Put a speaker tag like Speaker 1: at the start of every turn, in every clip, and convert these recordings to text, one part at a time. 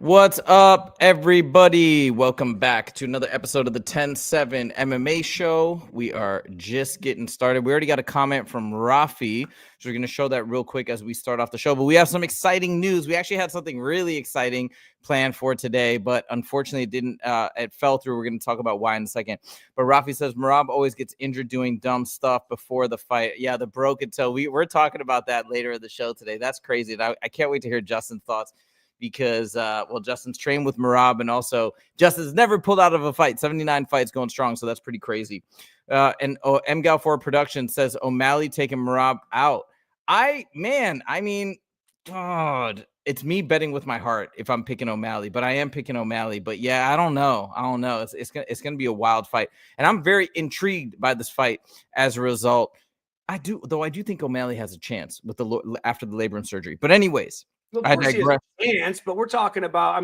Speaker 1: What's up, everybody? Welcome back to another episode of the 10-7 MMA show. We are just getting started. We already got a comment from Rafi, so we're going to show that real quick as we start off the show. But we have some exciting news. We actually had something really exciting planned for today, but unfortunately it fell through. We're going to talk about why in a second. But Rafi says Merab always gets injured doing dumb stuff before the fight. Yeah, the broken toe. We're talking about that later in the show today. That's crazy. And I can't wait to hear Justin's thoughts. Because, Justin's trained with Merab, and also Justin's never pulled out of a fight. 79 fights going strong, so that's pretty crazy. MGal4 Production says O'Malley taking Merab out. God, it's me betting with my heart if I'm picking O'Malley, but I am picking O'Malley. But yeah, I don't know. It's gonna be a wild fight, and I'm very intrigued by this fight as a result. I do think O'Malley has a chance with after the labor and surgery. But anyways.
Speaker 2: Of course he has a chance, but we're talking about,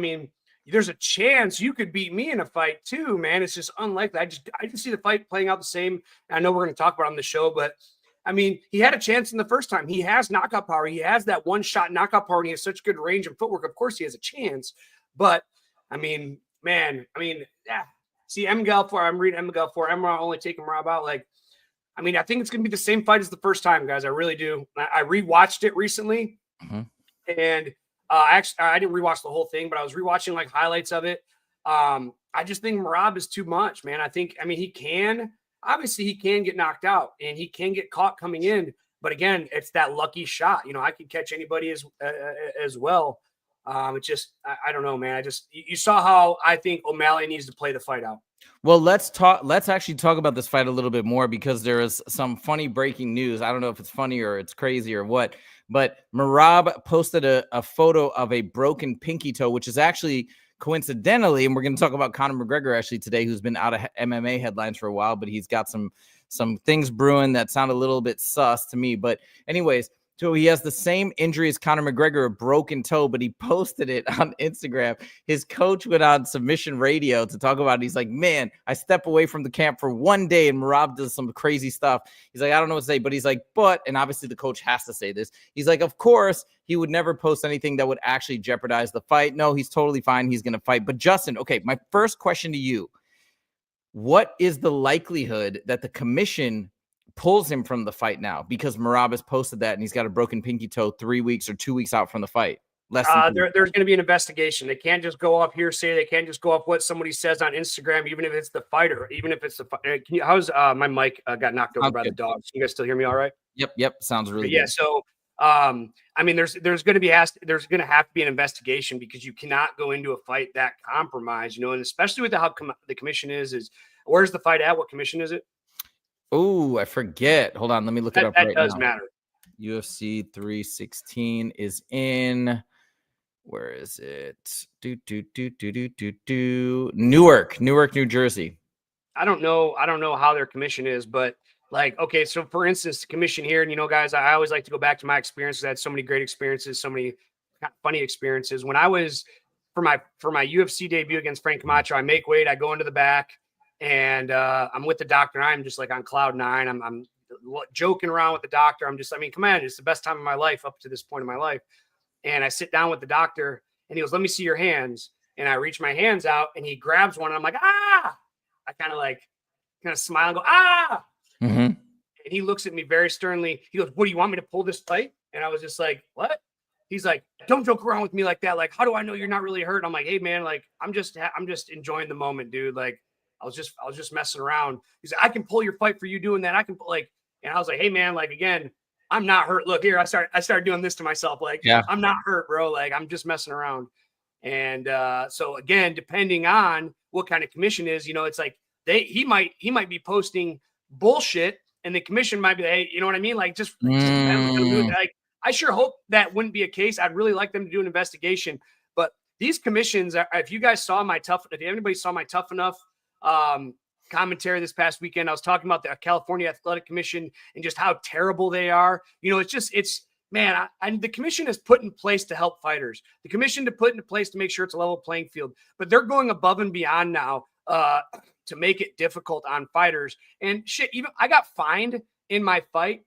Speaker 2: there's a chance you could beat me in a fight too, man. It's just unlikely. I didn't see the fight playing out the same. I know we're going to talk about it on the show, but he had a chance in the first time. He has knockout power. He has that one-shot knockout power, and he has such good range and footwork. Of course he has a chance, but See, MGal4, I'm reading MGal4. I'm only taking Rob out. I think it's going to be the same fight as the first time, guys. I really do. I rewatched it recently. Mm-hmm. And actually, I didn't rewatch the whole thing, but I was rewatching highlights of it. I just think Merab is too much, man. He can get knocked out and he can get caught coming in. But again, it's that lucky shot. I could catch anybody as well. It's just, I don't know, man. You saw how I think O'Malley needs to play the fight out.
Speaker 1: Well, let's actually talk about this fight a little bit more because there is some funny breaking news. I don't know if it's funny or it's crazy or what, but Merab posted a photo of a broken pinky toe, which is actually coincidentally, and we're going to talk about Conor McGregor actually today, who's been out of MMA headlines for a while, but he's got some things brewing that sound a little bit sus to me. But anyways, so he has the same injury as Conor McGregor, a broken toe, but he posted it on Instagram. His coach went on Submission Radio to talk about it. He's like, man, I step away from the camp for one day and Merab does some crazy stuff. He's like, I don't know what to say, but he's like, and obviously the coach has to say this. He's like, of course, he would never post anything that would actually jeopardize the fight. No, he's totally fine. He's going to fight. But Justin, okay, my first question to you, what is the likelihood that the commission pulls him from the fight now because Merab has posted that and he's got a broken pinky toe 3 weeks or 2 weeks out from the fight?
Speaker 2: There's going to be an investigation. They can't just go off hearsay. They can't just go off what somebody says on Instagram, even if it's the fighter, even if it's the fighter. How's my mic got knocked over by the dogs? You guys still hear me all right?
Speaker 1: Yep. Sounds really
Speaker 2: good. So, there's going to have to be an investigation because you cannot go into a fight that compromised, and especially with how the commission is where's the fight at? What commission is it?
Speaker 1: Oh, I forget. Hold on. Let me look it up right now.
Speaker 2: That does matter.
Speaker 1: UFC 316 is in. Where is it? Newark, New Jersey.
Speaker 2: I don't know how their commission is, but okay, so for instance, the commission here, and guys, I always like to go back to my experiences. I had so many great experiences, so many funny experiences. When I was for my UFC debut against Frank Camacho, I make weight, I go into the back. And I'm with the doctor. I'm just on cloud nine. I'm joking around with the doctor. Come on, it's the best time of my life up to this point in my life. And I sit down with the doctor and he goes, let me see your hands. And I reach my hands out and he grabs one and I'm like, ah, I kind of smile and go, ah. Mm-hmm. And he looks at me very sternly. He goes, what, do you want me to pull this fight? And I was just like, what? He's like, don't joke around with me like that. How do I know you're not really hurt? And I'm like, hey man, I'm just enjoying the moment, dude. I was just messing around. He's like, I can pull your fight for you doing that. I can and I was like, hey man, again, I'm not hurt. Look here. I started doing this to myself. Yeah. I'm not hurt, bro. I'm just messing around. And so again, depending on what kind of commission is, it's he might be posting bullshit and the commission might be, hey, you know what I mean? Just depends. I sure hope that wouldn't be a case. I'd really like them to do an investigation, but these commissions, if anybody saw my Tough Enough commentary this past weekend, I was talking about the California Athletic Commission and just how terrible they are. The commission is put in place to help fighters. The commission to put into place to make sure it's a level playing field, but they're going above and beyond now to make it difficult on fighters. And shit, even I got fined in my fight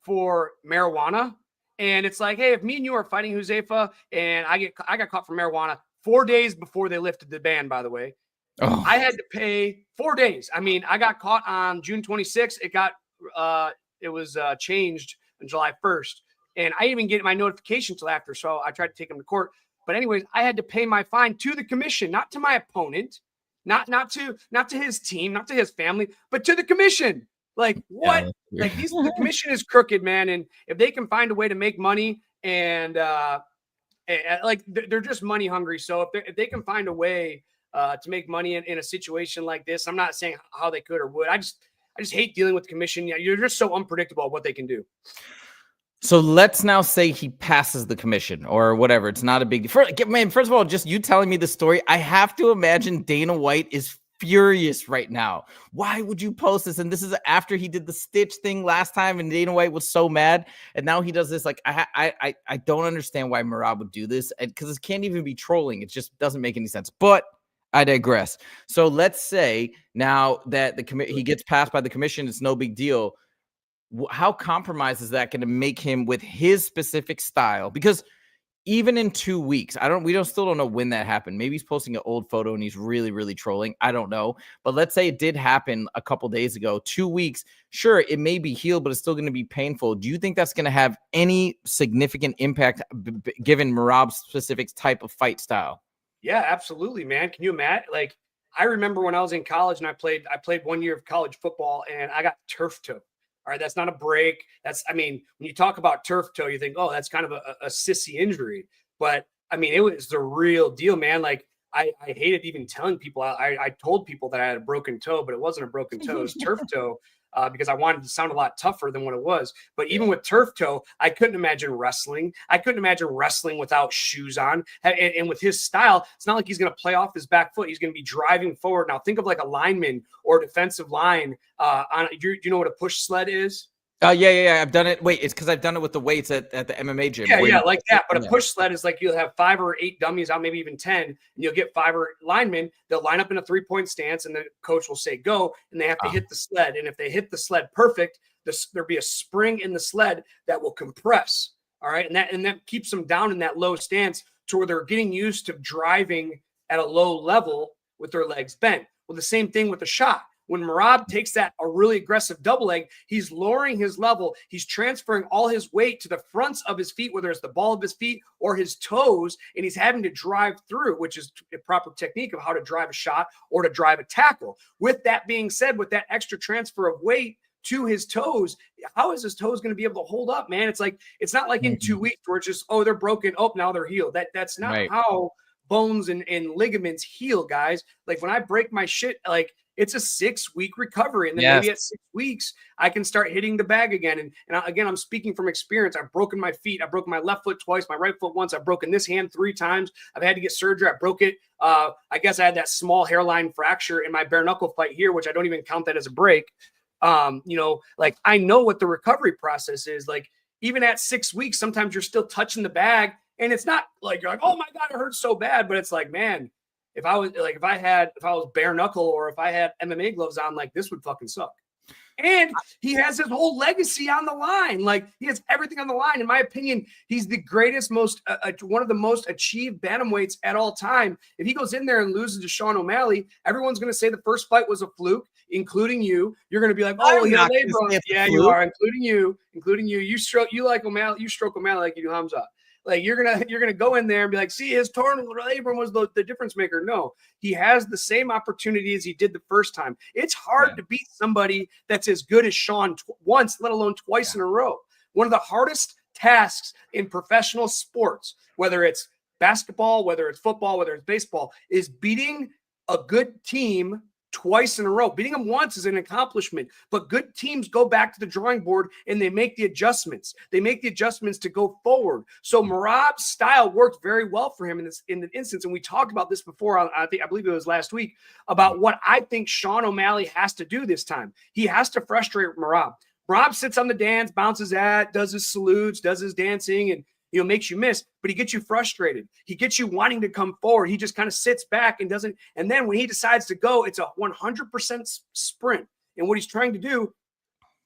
Speaker 2: for marijuana. And it's hey, if me and you are fighting Huzaifa and I got caught for marijuana, 4 days before they lifted the ban, by the way.
Speaker 1: Oh.
Speaker 2: I had to pay 4 days. I mean, I got caught on June 26th. It was changed on July 1st. And I didn't even get my notification till after. So I tried to take him to court. But anyways, I had to pay my fine to the commission, not to my opponent, not to his team, not to his family, but to the commission. Like what?
Speaker 1: Yeah,
Speaker 2: like the commission is crooked, man. And if they can find a way to make money and like they're just money hungry. So if they can find a way to make money in a situation like this, I'm not saying how they could or would. I just hate dealing with the commission. You're just so unpredictable what they can do.
Speaker 1: So let's now say he passes the commission or whatever. It's not a big deal. Man, first of all, just you telling me the story, I have to imagine Dana White is furious right now. Why would you post this? And this is after he did the stitch thing last time, and Dana White was so mad, and now he does this. Like I don't understand why Merab would do this, because it can't even be trolling. It just doesn't make any sense. But I digress. So let's say now that he gets passed by the commission, it's no big deal. How compromised is that going to make him with his specific style? Because even in 2 weeks, we still don't know when that happened. Maybe he's posting an old photo and he's really, really trolling. I don't know. But let's say it did happen a couple days ago, 2 weeks. Sure, it may be healed, but it's still going to be painful. Do you think that's going to have any significant impact given Merab's specific type of fight style?
Speaker 2: Yeah, absolutely, man. Can you imagine? Like, I remember when I was in college and I played 1 year of college football and I got turf toe. All right, that's not a break. When you talk about turf toe, you think, oh, that's kind of a sissy injury. But I mean, it was the real deal, man. Like, I hated even telling people. I told people that I had a broken toe, but it wasn't a broken toe. It was turf toe. Because I wanted to sound a lot tougher than what it was. But even with turf toe, I couldn't imagine wrestling. I couldn't imagine wrestling without shoes on. And with his style, it's not like he's going to play off his back foot. He's going to be driving forward. Now, think of like a lineman or defensive line. Do you know what a push sled is?
Speaker 1: Yeah. I've done it. Wait, it's because I've done it with the weights at the MMA gym.
Speaker 2: Yeah, like that. But a push sled is like you'll have 5 or 8 dummies out, maybe even 10, and you'll get 5 or linemen. They'll line up in a 3-point stance, and the coach will say go, and they have to hit the sled. And if they hit the sled perfect, there'll be a spring in the sled that will compress. All right, and that keeps them down in that low stance to where they're getting used to driving at a low level with their legs bent. Well, the same thing with the shot. When Merab takes a really aggressive double leg, he's lowering his level. He's transferring all his weight to the fronts of his feet, whether it's the ball of his feet or his toes, and he's having to drive through, which is a proper technique of how to drive a shot or to drive a tackle. With that being said, with that extra transfer of weight to his toes, how is his toes going to be able to hold up, man? It's not like in 2 weeks where it's just, oh, they're broken. Oh, now they're healed. That's not how bones and ligaments heal, guys. Like when I break my shit, like, it's a 6-week recovery. And then maybe at 6 weeks, I can start hitting the bag again. And again, I'm speaking from experience. I've broken my feet. I've broken my left foot twice, my right foot once. I've broken this hand 3 times. I've had to get surgery. I broke it. I guess I had that small hairline fracture in my bare knuckle fight here, which I don't even count that as a break. Like I know what the recovery process is. Like even at 6 weeks, sometimes you're still touching the bag. And it's not like you're like, oh my God, it hurts so bad. But it's like, man, if I was bare knuckle or if I had MMA gloves on, like this would fucking suck. And he has his whole legacy on the line. Like he has everything on the line. In my opinion, he's the greatest, one of the most achieved bantamweights at all time. If he goes in there and loses to Sean O'Malley, everyone's going to say the first fight was a fluke, including you. You're going to be like, oh, he had a labrum. Yeah, you are, including you. You like O'Malley. You stroke O'Malley like you do Hamza. Like you're gonna go in there and be like, see, his torn labrum was the difference maker. No, he has the same opportunity as he did the first time. It's hard to beat somebody that's as good as Sean once, let alone twice in a row. One of the hardest tasks in professional sports, whether it's basketball, whether it's football, whether it's baseball, is beating a good team twice in a row. Beating them once is an accomplishment, but good teams go back to the drawing board and they make the adjustments. They make the adjustments to go forward. So Merab's style worked very well for him in the instance. And we talked about this before. I believe it was last week about what I think Sean O'Malley has to do this time. He has to frustrate Merab. Merab sits on the dance, bounces does his salutes, does his dancing, and makes you miss, but he gets you frustrated. He gets you wanting to come forward. He just kind of sits back and doesn't. And then when he decides to go, it's a 100% sprint. And what he's trying to do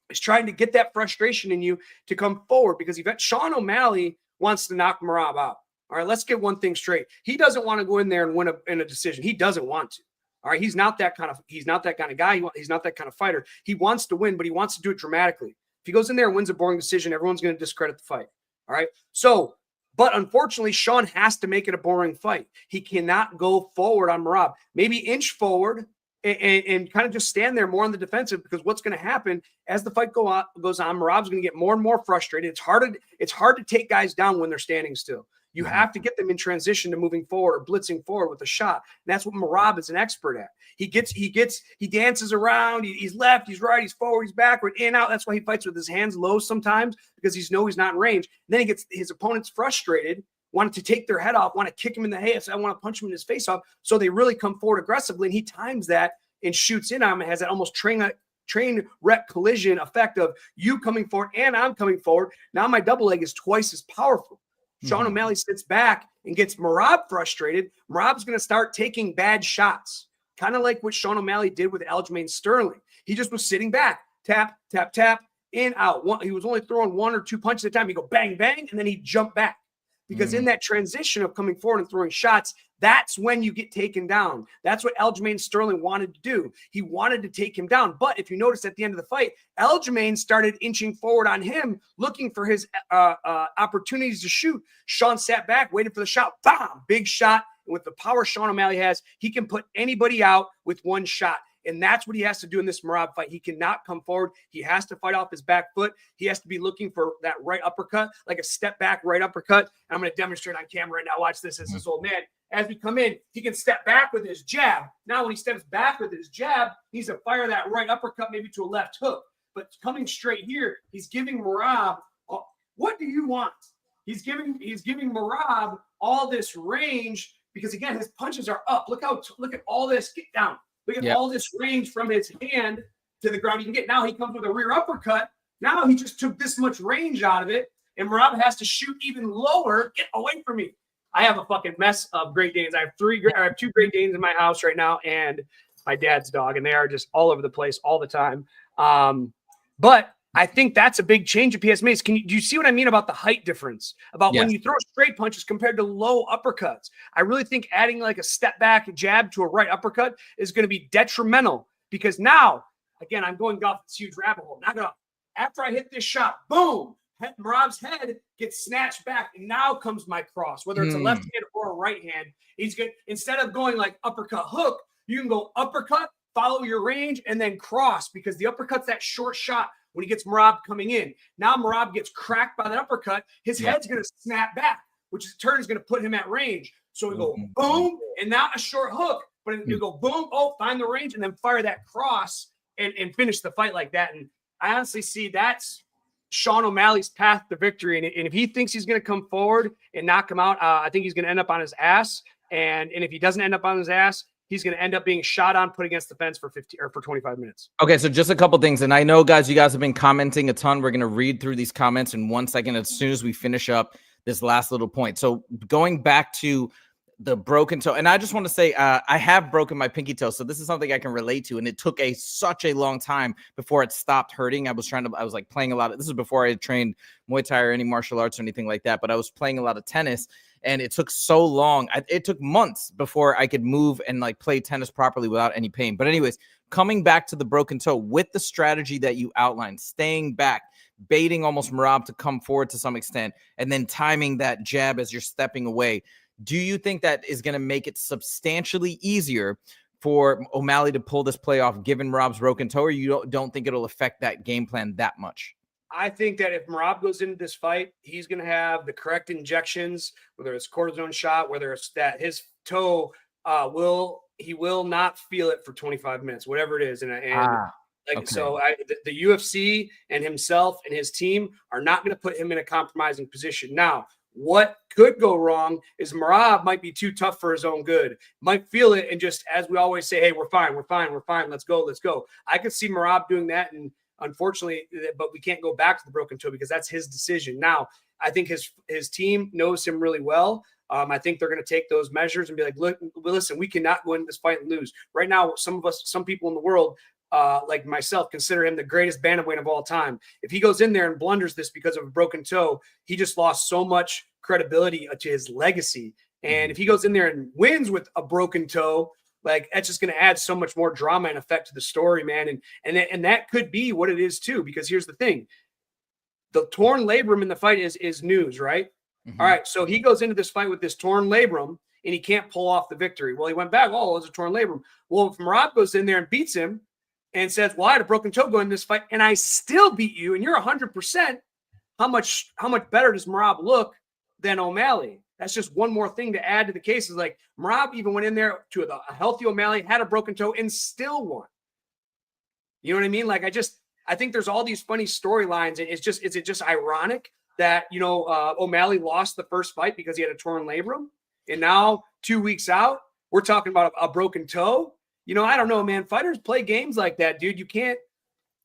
Speaker 2: is trying to get that frustration in you to come forward, because Sean O'Malley wants to knock Merab out. All right, let's get one thing straight. He doesn't want to go in there and win in a decision. He doesn't want to. All right, he's not that kind of guy. He's not that kind of fighter. He wants to win, but he wants to do it dramatically. If he goes in there and wins a boring decision, everyone's going to discredit the fight. All right. So, but unfortunately, Sean has to make it a boring fight. He cannot go forward on Merab. Maybe inch forward and kind of just stand there more on the defensive, because what's going to happen as the fight goes on, Merab's going to get more and more frustrated. It's hard to take guys down when they're standing still. You have to get them in transition to moving forward or blitzing forward with a shot. And that's what Merab is an expert at. He dances around. He's left, he's right, he's forward, he's backward, in, out. That's why he fights with his hands low sometimes, because he's not in range. And then he gets his opponents frustrated, wanted to take their head off, want to kick him in the head. I want to punch him in his face off. So they really come forward aggressively, and he times that and shoots in on him. It has that almost train wreck collision effect of you coming forward and I'm coming forward. Now my double leg is twice as powerful. Sean O'Malley sits back and gets Merab frustrated. Merab's going to start taking bad shots, kind of like what Sean O'Malley did with Aljamain Sterling. He just was sitting back, tap, tap, tap, in, out. He was only throwing 1 or 2 punches at a time. He'd go bang, bang, and then he'd jump back. Because in that transition of coming forward and throwing shots, that's when you get taken down. That's what Aljamain Sterling wanted to do. He wanted to take him down. But if you notice at the end of the fight, Aljamain started inching forward on him, looking for his opportunities to shoot. Sean sat back, waited for the shot. Bam! Big shot. And with the power Sean O'Malley has, he can put anybody out with one shot. And that's what he has to do in this Merab fight. He cannot come forward. He has to fight off his back foot. He has to be looking for that right uppercut, like a step back right uppercut. And I'm going to demonstrate on camera right now. Watch this as this old man. As we come in, he can step back with his jab. Now, when he steps back with his jab, he needs to fire that right uppercut, maybe to a left hook. But coming straight here, he's giving Merab, what do you want? He's giving Merab all this range because, again, his punches are up. Look at all this. Get down. Look at all this range from his hand to the ground. You can get now. He comes with a rear uppercut. Now he just took this much range out of it, and Merab has to shoot even lower. Get away from me. I have a fucking mess of Great Danes. I have 2 Great Danes in my house right now, and my dad's dog, and they are just all over the place all the time. But I think that's a big change at PSMAs. Do you see what I mean about the height difference? About when you throw straight punches compared to low uppercuts? I really think adding like a step back jab to a right uppercut is going to be detrimental, because now, again, I'm going off this huge rabbit hole. After I hit this shot, boom, Merab's head gets snatched back, and now comes my cross, whether it's a left hand or a right hand. He's good. Instead of going like uppercut hook, you can go uppercut, follow your range, and then cross, because the uppercut's that short shot. When he gets Merab coming in, now Merab gets cracked by that uppercut. His head's going to snap back, which in turn is going to put him at range. So we go boom, and now a short hook, but you go boom, find the range, and then fire that cross and finish the fight like that. And I honestly see that's Sean O'Malley's path to victory. And if he thinks he's going to come forward and knock him out, I think he's going to end up on his ass. And if he doesn't end up on his ass, he's going to end up being shot on, put against the fence for 25 minutes.
Speaker 1: Okay, so just a couple things. And I know, guys, you guys have been commenting a ton. We're going to read through these comments in 1 second as soon as we finish up this last little point. So going back to the broken toe, and I just want to say I have broken my pinky toe, so this is something I can relate to, and it took such a long time before it stopped hurting. I was like playing a lot of, this is before I had trained Muay Thai or any martial arts or anything like that, but I was playing a lot of tennis, and it took so long. It took months before I could move and like play tennis properly without any pain. But anyways, coming back to the broken toe, with the strategy that you outlined, staying back, baiting almost Merab to come forward to some extent, and then timing that jab as you're stepping away, do you think that is going to make it substantially easier for O'Malley to pull this play off given Merab's broken toe, or you don't think it'll affect that game plan that much?
Speaker 2: I think that if Merab goes into this fight, he's going to have the correct injections, whether it's cortisone shot, whether it's that his toe will not feel it for 25 minutes, whatever it is. So the UFC and himself and his team are not going to put him in a compromising position. Now, what could go wrong is Merab might be too tough for his own good, might feel it, and just, as we always say, hey, we're fine, let's go. I could see Merab doing that, and unfortunately, but we can't go back to the broken toe because that's his decision. Now, I think his team knows him really well. I think they're going to take those measures and be like, look, listen, we cannot go into this fight and lose. Right now, some people in the world like myself, consider him the greatest bantamweight of all time. If he goes in there and blunders this because of a broken toe, he just lost so much credibility to his legacy. And if he goes in there and wins with a broken toe, like that's just going to add so much more drama and effect to the story, man. And that could be what it is too, because here's the thing. The torn labrum in the fight is news, right? All right. So he goes into this fight with this torn labrum and he can't pull off the victory. Well, he went back. Oh, it's a torn labrum. Well, if Merab goes in there and beats him and says, well, I had a broken toe going in this fight and I still beat you and you're 100%, how much better does Merab look than O'Malley? That's just one more thing to add to the case. Is like Merab even went in there to a healthy O'Malley, had a broken toe, and still won. You know what I mean? Like I think there's all these funny storylines. Is it just ironic that O'Malley lost the first fight because he had a torn labrum, and now 2 weeks out we're talking about a broken toe? I don't know, man. Fighters play games like that, dude.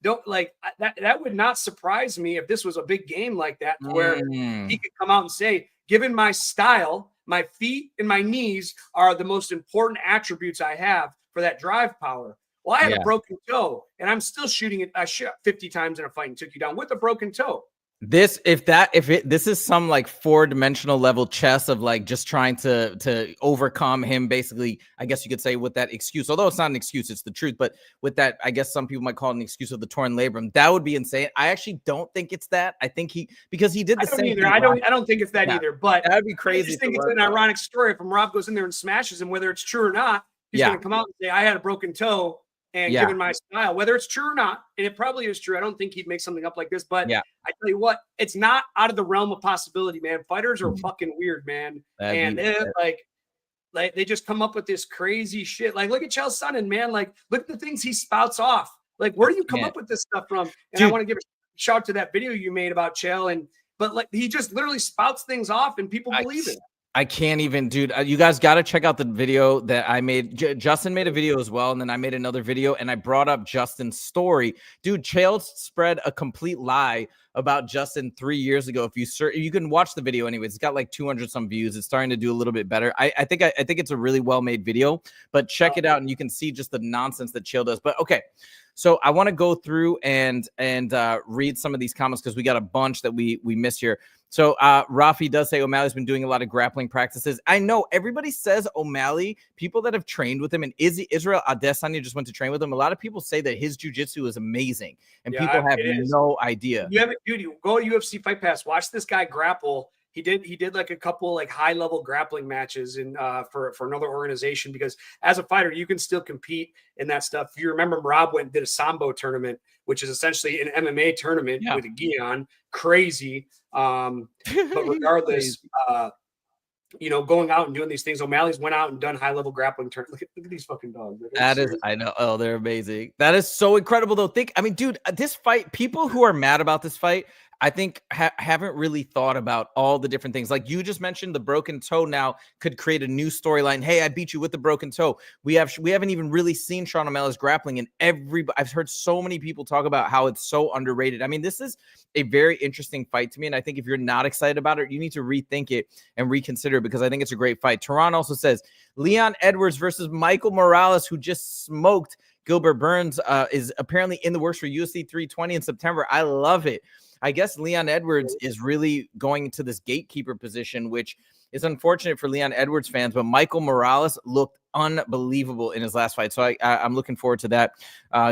Speaker 2: That would not surprise me if this was a big game like that, where he could come out and say, given my style, my feet and my knees are the most important attributes I have for that drive power. Well, I had a broken toe and I'm still shooting it. I shot 50 times in a fight and took you down with a broken toe.
Speaker 1: This is some like 4-dimensional level chess of like just trying to overcome him, basically, I guess you could say, with that excuse, although it's not an excuse, it's the truth. But with that, I guess some people might call it an excuse of the torn labrum. That would be insane. I actually don't think it's that. I think because he did the same thing.
Speaker 2: I don't think it's that either, but
Speaker 1: that'd be crazy.
Speaker 2: I just think it's an ironic story. If Merab goes in there and smashes him, whether it's true or not, he's going to come out and say, I had a broken toe. And given my style, whether it's true or not, and it probably is true, I don't think he'd make something up like this. But I tell you what, it's not out of the realm of possibility, man. Fighters are fucking weird, man. And they just come up with this crazy shit. Like, look at Chael Sonnen, man. Like, look at the things he spouts off. Like, where do you come up with this stuff from? And dude, I want to give a shout out to that video you made about Chael. But like, he just literally spouts things off, and people believe it.
Speaker 1: I can't even, dude. You guys got to check out the video that I made. Justin made a video as well, and then I made another video, and I brought up Justin's story. Dude, Chael spread a complete lie about Justin 3 years ago. If you search, you can watch the video anyways. It's got like 200 some views. It's starting to do a little bit better. I think it's a really well made video, but check it out and you can see just the nonsense that Chael does. But okay. So I want to go through and read some of these comments because we got a bunch that we missed here. So Rafi does say O'Malley's been doing a lot of grappling practices. I know everybody says O'Malley, people that have trained with him, and Israel Adesanya just went to train with him. A lot of people say that his jiu-jitsu is amazing, and people have no idea.
Speaker 2: You have it, dude. You go to UFC Fight Pass, watch this guy grapple. He did like a couple like high level grappling matches in for another organization, because as a fighter you can still compete in that stuff. If you remember, Merab went and did a Sambo tournament, which is essentially an MMA tournament with a gi on. Crazy. But regardless, going out and doing these things, O'Malley's went out and done high level grappling tournament. Look at these fucking dogs.
Speaker 1: I know. Oh, they're amazing. That is so incredible though. Dude, this fight, people who are mad about this fight, I think haven't really thought about all the different things. Like you just mentioned, the broken toe now could create a new storyline. Hey, I beat you with the broken toe. We haven't even really seen Sean O'Malley's grappling, and I've heard so many people talk about how it's so underrated. I mean, this is a very interesting fight to me, and I think if you're not excited about it, you need to rethink it and reconsider it, because I think it's a great fight. Tehran also says Leon Edwards versus Michael Morales, who just smoked Gilbert Burns, is apparently in the works for UFC 320 in September. I love it. I guess Leon Edwards is really going into this gatekeeper position, which is unfortunate for Leon Edwards fans, but Michael Morales looked unbelievable in his last fight. So I'm looking forward to that.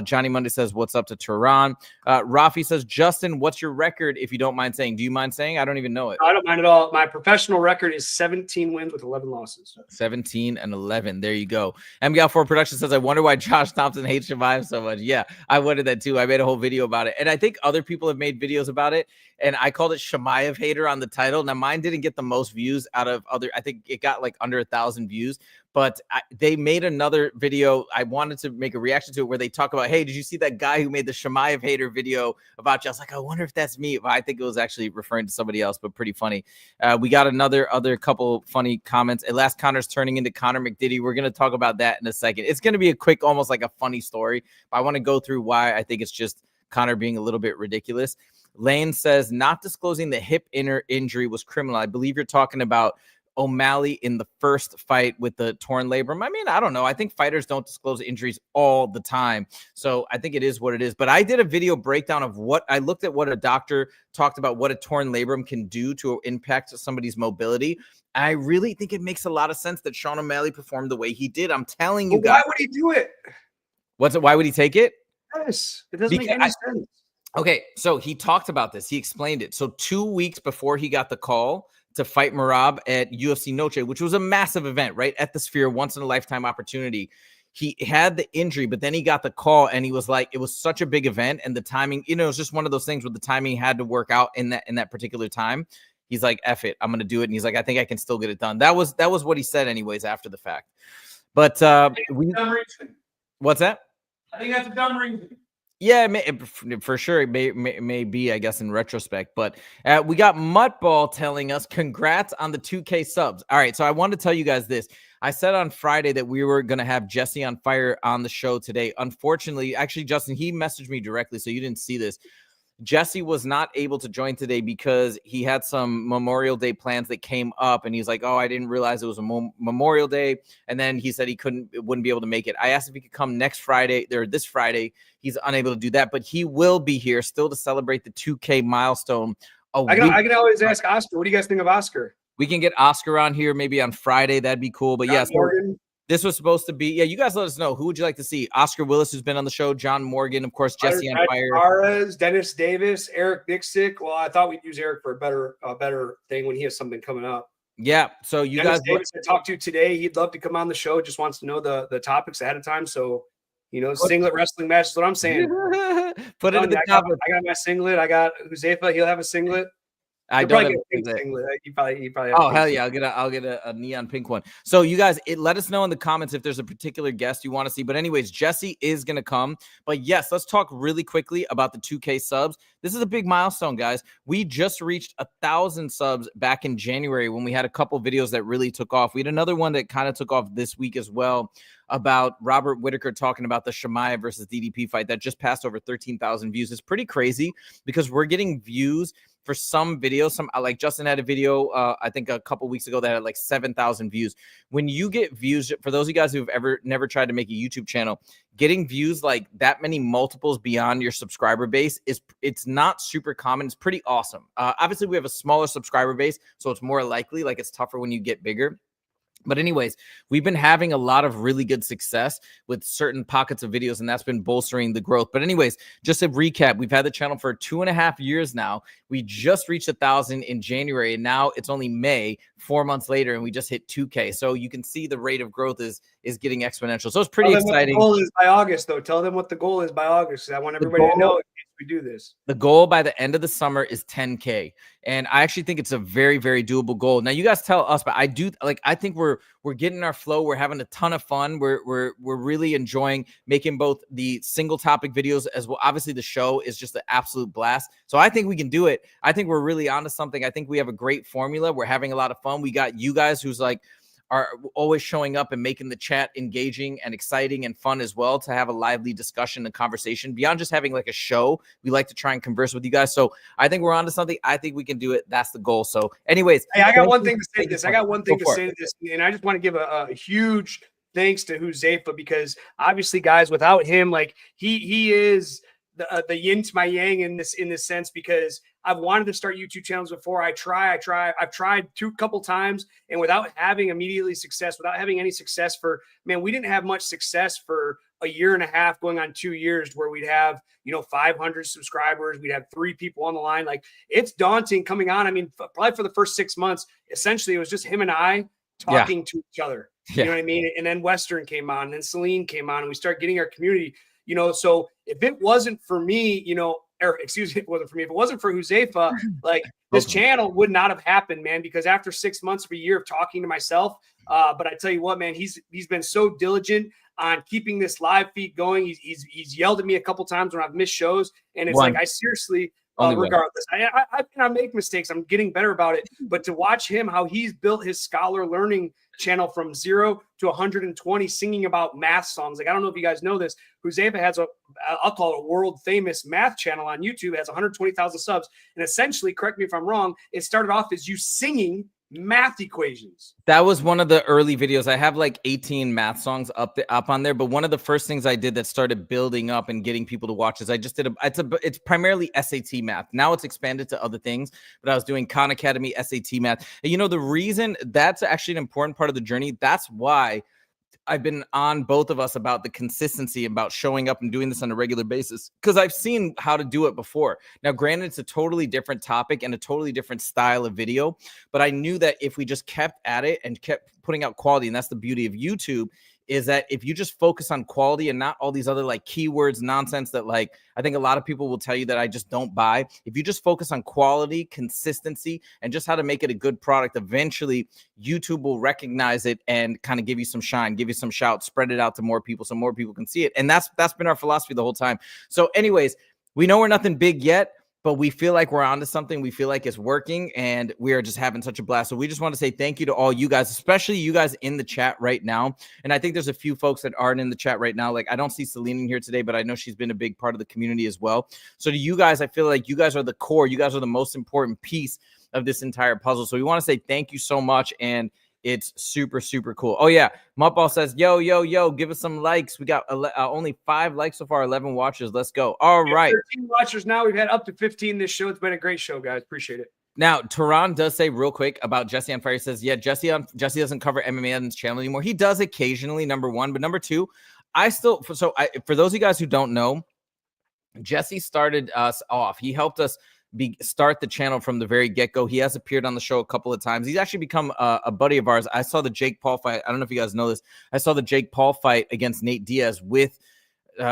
Speaker 1: Johnny Monday says, what's up to Tehran? Rafi says, Justin, what's your record, if you don't mind saying? Do you mind saying? I don't even know it.
Speaker 2: I don't mind at all. My professional record is 17 wins with 11 losses.
Speaker 1: 17-11. There you go. MGAL4 Production says, I wonder why Josh Thompson hates Shemaev so much. Yeah, I wondered that too. I made a whole video about it. And I think other people have made videos about it. And I called it Shemaev hater on the title. Now, mine didn't get the most views out of other. I think it got like under 1,000 views. But they made another video. I wanted to make a reaction to it where they talk about, hey, did you see that guy who made the Shemaev hater video about you? I was like, I wonder if that's me. But I think it was actually referring to somebody else, but pretty funny. We got other couple funny comments. At last, Conor's turning into Conor McDiddy. We're going to talk about that in a second. It's going to be a quick, almost like a funny story. But I want to go through why I think it's just Conor being a little bit ridiculous. Lane says, not disclosing the hip inner injury was criminal. I believe you're talking about O'Malley in the first fight with the torn labrum. I mean, I don't know. I think fighters don't disclose injuries all the time. So I think it is what it is. But I did a video breakdown of what I looked at, what a doctor talked about, what a torn labrum can do to impact somebody's mobility. I really think it makes a lot of sense that Sean O'Malley performed the way he did. I'm telling you guys.
Speaker 2: Why would he do it?
Speaker 1: Why would he take it?
Speaker 2: Yes, it doesn't make any sense.
Speaker 1: Okay, so he talked about this. He explained it. So 2 weeks before he got the call to fight Merab at UFC Noche, which was a massive event, right? At the Sphere, once in a lifetime opportunity. He had the injury, but then he got the call and he was like, it was such a big event and the timing, you know, it was just one of those things where the timing had to work out in that particular time. He's like, F it, I'm going to do it. And he's like, I think I can still get it done. That was what he said anyways after the fact. But what's that?
Speaker 2: I think that's a dumb reason.
Speaker 1: Yeah, for sure. It may be, I guess, in retrospect. But we got Muttball telling us, congrats on the 2K subs. All right, so I wanted to tell you guys this. I said on Friday that we were going to have Jesse on Fire on the show today. Unfortunately, actually, Justin, he messaged me directly, so you didn't see this. Jesse was not able to join today because he had some Memorial Day plans that came up, and he's like, oh, I didn't realize it was a Memorial Day. And then he said he wouldn't be able to make it. I asked if he could come next Friday or this Friday. He's unable to do that, but he will be here still to celebrate the 2K milestone.
Speaker 2: I can always ask Oscar. What do you guys think of Oscar?
Speaker 1: We can get Oscar on here maybe on Friday. That'd be cool. But yes, this was supposed to be, you guys let us know. Who would you like to see? Oscar Willis, who's been on the show, John Morgan, of course, Jesse on Fire.
Speaker 2: Suarez, Dennis Davis, Eric Dixon. Well, I thought we'd use Eric for a better thing when he has something coming up.
Speaker 1: Yeah, so
Speaker 2: Dennis Davis I talked to today. He'd love to come on the show, just wants to know the topics ahead of time. So, singlet wrestling match is what I'm saying.
Speaker 1: Put it in the top.
Speaker 2: I got my singlet. I got Huzefa. He'll have a singlet.
Speaker 1: I don't have
Speaker 2: a singlet. You probably
Speaker 1: oh hell yeah, I'll get a neon pink one. So you guys, let us know in the comments if there's a particular guest you want to see. But anyways, Jesse is gonna come. But yes, let's talk really quickly about the 2K subs. This is a big milestone, guys. We just reached 1,000 subs back in January when we had a couple videos that really took off. We had another one that kind of took off this week as well about Robert Whitaker talking about the Shemaiah versus DDP fight that just passed over 13,000 views. It's pretty crazy because we're getting views for some videos. Some like Justin had a video, I think a couple weeks ago that had like 7,000 views. When you get views, for those of you guys who've never tried to make a YouTube channel, getting views like that many multiples beyond your subscriber base it's not super common. It's pretty awesome. Obviously, we have a smaller subscriber base, so it's more likely. Like it's tougher when you get bigger. But anyways, we've been having a lot of really good success with certain pockets of videos, and that's been bolstering the growth. But anyways, just a recap, we've had the channel for 2.5 years now. We just reached 1,000 in January, and now it's only May, 4 months later, and we just hit 2K. So you can see the rate of growth is getting exponential. So it's pretty exciting.
Speaker 2: What the goal is by August, though. Tell them what the goal is by August. I want everybody to know we do this.
Speaker 1: The goal by the end of the summer is 10K. And I actually think it's a very, very doable goal. Now you guys tell us, but I think we're getting our flow. We're having a ton of fun. We're really enjoying making both the single topic videos as well. Obviously the show is just an absolute blast. So I think we can do it. I think we're really onto something. I think we have a great formula. We're having a lot of fun. We got you guys who's like, are always showing up and making the chat engaging and exciting and fun as well to have a lively discussion and conversation beyond just having like a show. We like to try and converse with you guys. So I think we're onto something. I think we can do it. That's the goal. So anyways,
Speaker 2: hey, I got one thing to say to this. I got one thing to say to this. And I just want to give a huge thanks to Huzefa, because obviously guys, without him, like he is the yin to my yang in this sense, because I've wanted to start YouTube channels before. I've tried couple times, and without having immediately success, without having any success we didn't have much success for a year and a half going on 2 years, where we'd have, 500 subscribers. We'd have 3 people on the line. Like, it's daunting coming on. I mean, probably for the first 6 months, essentially it was just him and I talking to each other. You know what I mean? And then Western came on, and then Celine came on, and we started getting our community, so if it wasn't for me, if it wasn't for Huzefa, like this channel would not have happened, man, because after 6 months of a year of talking to myself, but I tell you what, man, he's been so diligent on keeping this live feed going. He's yelled at me a couple times when I've missed shows, and it's like, I seriously, regardless, I make mistakes. I'm getting better about it, but to watch him, how he's built his scholar learning channel from 0 to 120, singing about math songs. Like, I don't know if you guys know this, Huzefa has I'll call it a world famous math channel on YouTube. It has 120,000 subs. And essentially, correct me if I'm wrong, it started off as you singing Math equations.
Speaker 1: That was one of the early videos. I have like 18 math songs up on there, but one of the first things I did that started building up and getting people to watch is I just did it's primarily SAT math. Now it's expanded to other things, but I was doing Khan Academy SAT math. And you know, the reason that's actually an important part of the journey, that's why I've been on both of us about the consistency, about showing up and doing this on a regular basis, because I've seen how to do it before. Now, granted, it's a totally different topic and a totally different style of video, but I knew that if we just kept at it and kept putting out quality, and that's the beauty of YouTube, is that if you just focus on quality and not all these other like keywords nonsense that like I think a lot of people will tell you that I just don't buy. If you just focus on quality, consistency, and just how to make it a good product, eventually YouTube will recognize it and kind of give you some shine, give you some shout, spread it out to more people so more people can see it. And that's been our philosophy the whole time. So anyways, we know we're nothing big yet, but we feel like we're onto something. We feel like it's working, and we are just having such a blast. So we just want to say thank you to all you guys, especially you guys in the chat right now. And I think there's a few folks that aren't in the chat right now. Like I don't see Celine in here today, but I know she's been a big part of the community as well. So to you guys, I feel like you guys are the core. You guys are the most important piece of this entire puzzle. So we want to say thank you so much. And it's super, super cool. Oh, yeah. Mupball says, yo, give us some likes. We got only 5 likes so far, 11 watchers. Let's go. All right.
Speaker 2: 13 watchers now. We've had up to 15 this show. It's been a great show, guys. Appreciate it.
Speaker 1: Now, Tehran does say real quick about Jesse on Fire. He says, yeah, Jesse doesn't cover MMA on his channel anymore. He does occasionally, number one. But number two, for those of you guys who don't know, Jesse started us off. He helped us start the channel from the very get-go. He has appeared on the show a couple of times. He's actually become a buddy of ours. I saw the Jake Paul fight. I don't know if you guys know this. I saw the Jake Paul fight against Nate Diaz with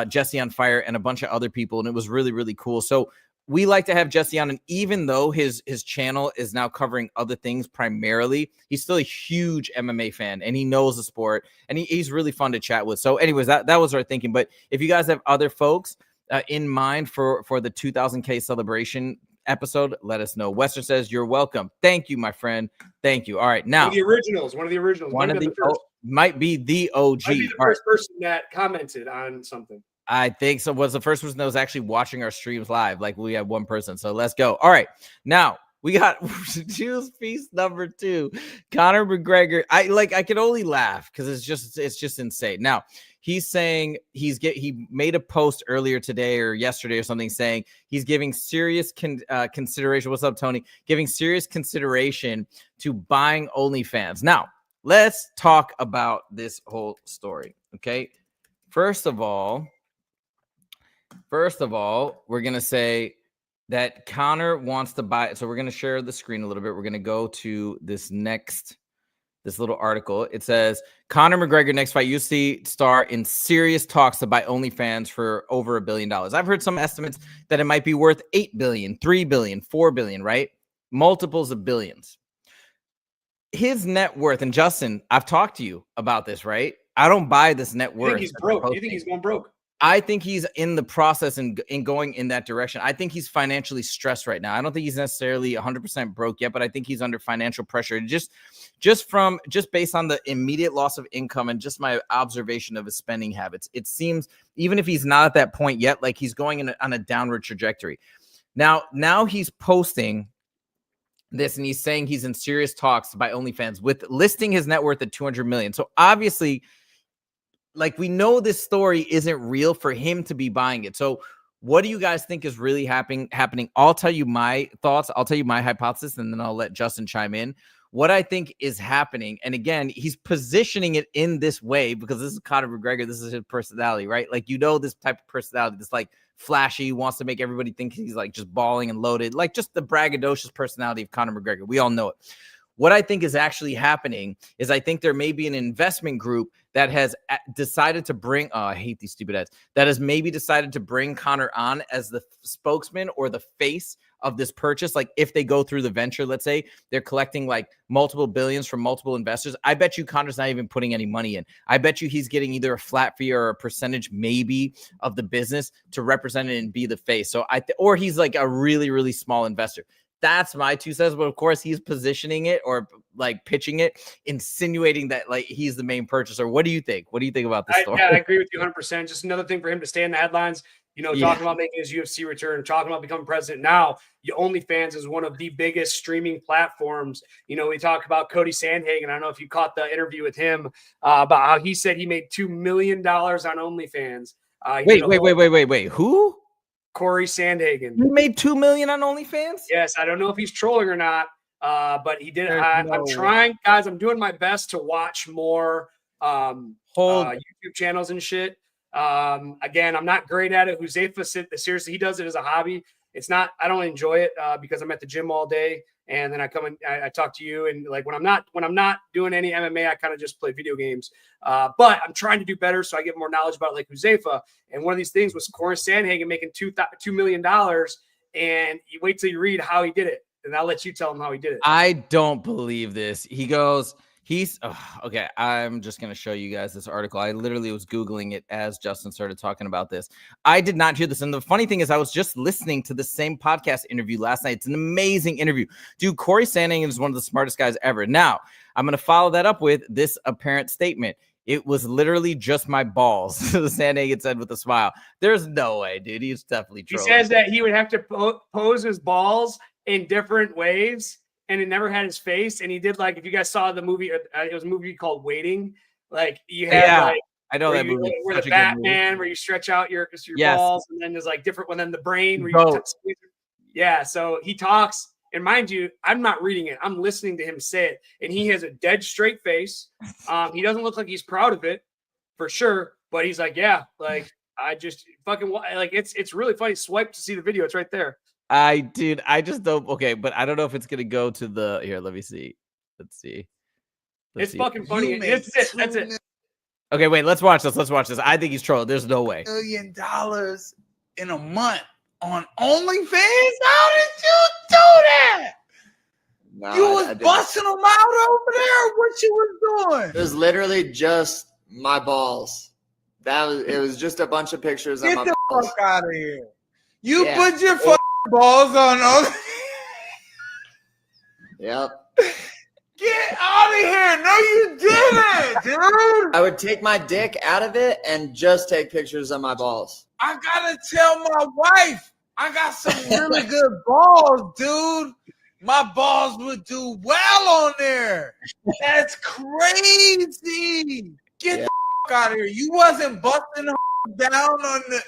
Speaker 1: Jesse on Fire and a bunch of other people, and it was really, really cool. So we like to have Jesse on, and even though his channel is now covering other things primarily, he's still a huge MMA fan, and he knows the sport, and he's really fun to chat with. So anyways, that was our thinking. But if you guys have other folks in mind for the 2000K celebration episode, let us know. Western says, you're welcome. Thank you, my friend. Thank you. All right. Now,
Speaker 2: one of the originals.
Speaker 1: Might be the OG.
Speaker 2: Might be the first person that commented on something.
Speaker 1: I think so. Was the first person that was actually watching our streams live. Like we had one person. So let's go. All right. Now we got Juice piece number 2. Conor McGregor. I can only laugh because it's just insane. Now he's saying he made a post earlier today or yesterday or something saying he's giving serious consideration. What's up, Tony? Giving serious consideration to buying OnlyFans. Now let's talk about this whole story. Okay. First of all, we're going to say that Conor wants to buy it. So we're going to share the screen a little bit. We're going to go to this little article. It says, Conor McGregor next fight, UFC star in serious talks to buy OnlyFans for over $1 billion. I've heard some estimates that it might be worth 8 billion, 3 billion, 4 billion, right? Multiples of billions. His net worth, and Justin, I've talked to you about this, right? I don't buy this net worth.
Speaker 2: You think he's broke? You think he's going broke?
Speaker 1: I think he's in the process and in going in that direction. I think he's financially stressed right now. I don't think he's necessarily 100% broke yet, but I think he's under financial pressure. Just based on the immediate loss of income and just my observation of his spending habits, it seems even if he's not at that point yet, like he's going on a downward trajectory. Now he's posting this and he's saying he's in serious talks to buy OnlyFans with listing his net worth at 200 million. So obviously, like we know this story isn't real for him to be buying it. So what do you guys think is really happening? I'll tell you my thoughts. I'll tell you my hypothesis, and then I'll let Justin chime in. What I think is happening, and again, he's positioning it in this way because this is Conor McGregor. This is his personality, right? Like, this type of personality, this like flashy, wants to make everybody think he's like just balling and loaded, like just the braggadocious personality of Conor McGregor. We all know it. What I think is actually happening is I think there may be an investment group that has decided to bring, I hate these stupid ads, that has maybe decided to bring Conor on as the spokesman or the face of this purchase. Like if they go through the venture, let's say they're collecting like multiple billions from multiple investors. I bet you Conor's not even putting any money in. I bet you he's getting either a flat fee or a percentage maybe of the business to represent it and be the face. So or he's like a really, really small investor. That's my 2 cents, but of course he's positioning it or like pitching it, insinuating that like he's the main purchaser. What do you think? What do you think about this story?
Speaker 2: Yeah, I agree with you 100%. Just another thing for him to stay in the headlines. talking about making his UFC return, talking about becoming president. Now, OnlyFans is one of the biggest streaming platforms. We talk about Cody Sandhagen. I don't know if you caught the interview with him about how he said he made $2 million on OnlyFans.
Speaker 1: Wait. Who?
Speaker 2: Corey Sandhagen.
Speaker 1: He made $2 million on OnlyFans?
Speaker 2: Yes, I don't know if he's trolling or not, but he did. I'm trying, guys. I'm doing my best to watch more YouTube channels and shit. Again, I'm not great at it. Huzaifa, seriously, he does it as a hobby. It's not, I don't enjoy it because I'm at the gym all day, and then I come and I talk to you, and like when I'm not doing any MMA, I kind of just play video games. But I'm trying to do better so I get more knowledge about it, like Huzaifa. And one of these things was Corey Sandhagen making $2 million, and you wait till you read how he did it, and I'll let you tell him how he did it.
Speaker 1: I don't believe this. He goes, okay. I'm just going to show you guys this article. I literally was Googling it as Justin started talking about this. I did not hear this. And the funny thing is I was just listening to the same podcast interview last night. It's an amazing interview. Dude, Corey Sandhagen is one of the smartest guys ever. Now, I'm going to follow that up with this apparent statement. It was literally just my balls. Sandhagen said with a smile. There's no way, dude. He's definitely trolling.
Speaker 2: He says that he would have to pose his balls in different ways, and it never had his face. And he did, like, if you guys saw the movie, it was a movie called Waiting. Like, you had like,
Speaker 1: I know that movie.
Speaker 2: Where the Batman, where you stretch out your balls, and then there's like different one. Then the brain, where you so he talks, and mind you, I'm not reading it. I'm listening to him say it, and he has a dead straight face. He doesn't look like he's proud of it, for sure. But he's like, yeah, like I just fucking like it's really funny. Swipe to see the video. It's right there.
Speaker 1: I just don't. Okay, but I don't know if it's gonna go to the here. Let me see. Let's see.
Speaker 2: It's fucking funny. That's it.
Speaker 1: Okay, wait. Let's watch this. I think he's trolling. There's no way.
Speaker 3: $1 million in a month on OnlyFans? How did you do that?
Speaker 4: No,
Speaker 3: you was busting them out over there. What you was doing?
Speaker 4: It was literally just my balls. It was just a bunch of pictures of my balls. Get the
Speaker 3: fuck out of here. You put your fucking balls on OnlyFans.
Speaker 4: Yep.
Speaker 3: Get out of here. No, you didn't, dude.
Speaker 4: I would take my dick out of it and just take pictures of my balls.
Speaker 3: I gotta tell my wife, I got some really good balls, dude. My balls would do well on there. That's crazy. Get the fuck out of here. You wasn't busting down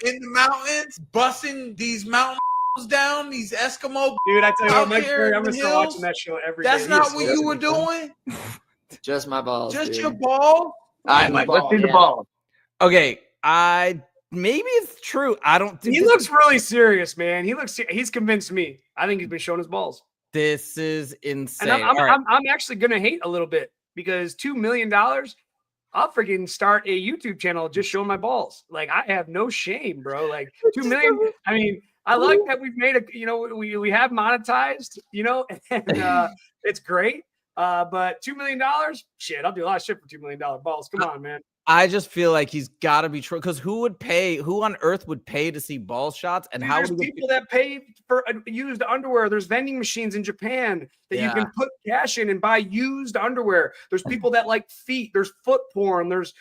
Speaker 3: in the mountains, busting these mountain down, these Eskimo.
Speaker 2: Dude, I tell you what, I'm gonna start watching that show every day.
Speaker 3: That's not what you were doing?
Speaker 4: Just my balls.
Speaker 3: Just
Speaker 4: dude.
Speaker 3: your balls?
Speaker 2: All right, Mike, let's see the balls.
Speaker 1: Okay, maybe it's true. I don't think
Speaker 2: he looks really serious, man. He's convinced me. I think he's been showing his balls.
Speaker 1: This is insane.
Speaker 2: And I'm actually gonna hate a little bit because $2 million, I'll freaking start a YouTube channel just showing my balls. Like, I have no shame, bro. Like, 2 million. I mean, I like that we've made we have monetized, and it's great. But $2 million, shit, I'll do a lot of shit for $2 million balls. Come on, man.
Speaker 1: I just feel like he's got to be true because who on earth would pay to see ball shots? And how
Speaker 2: there's people that pay for used underwear. There's vending machines in Japan that you can put cash in and buy used underwear. There's people that like feet. There's foot porn. Of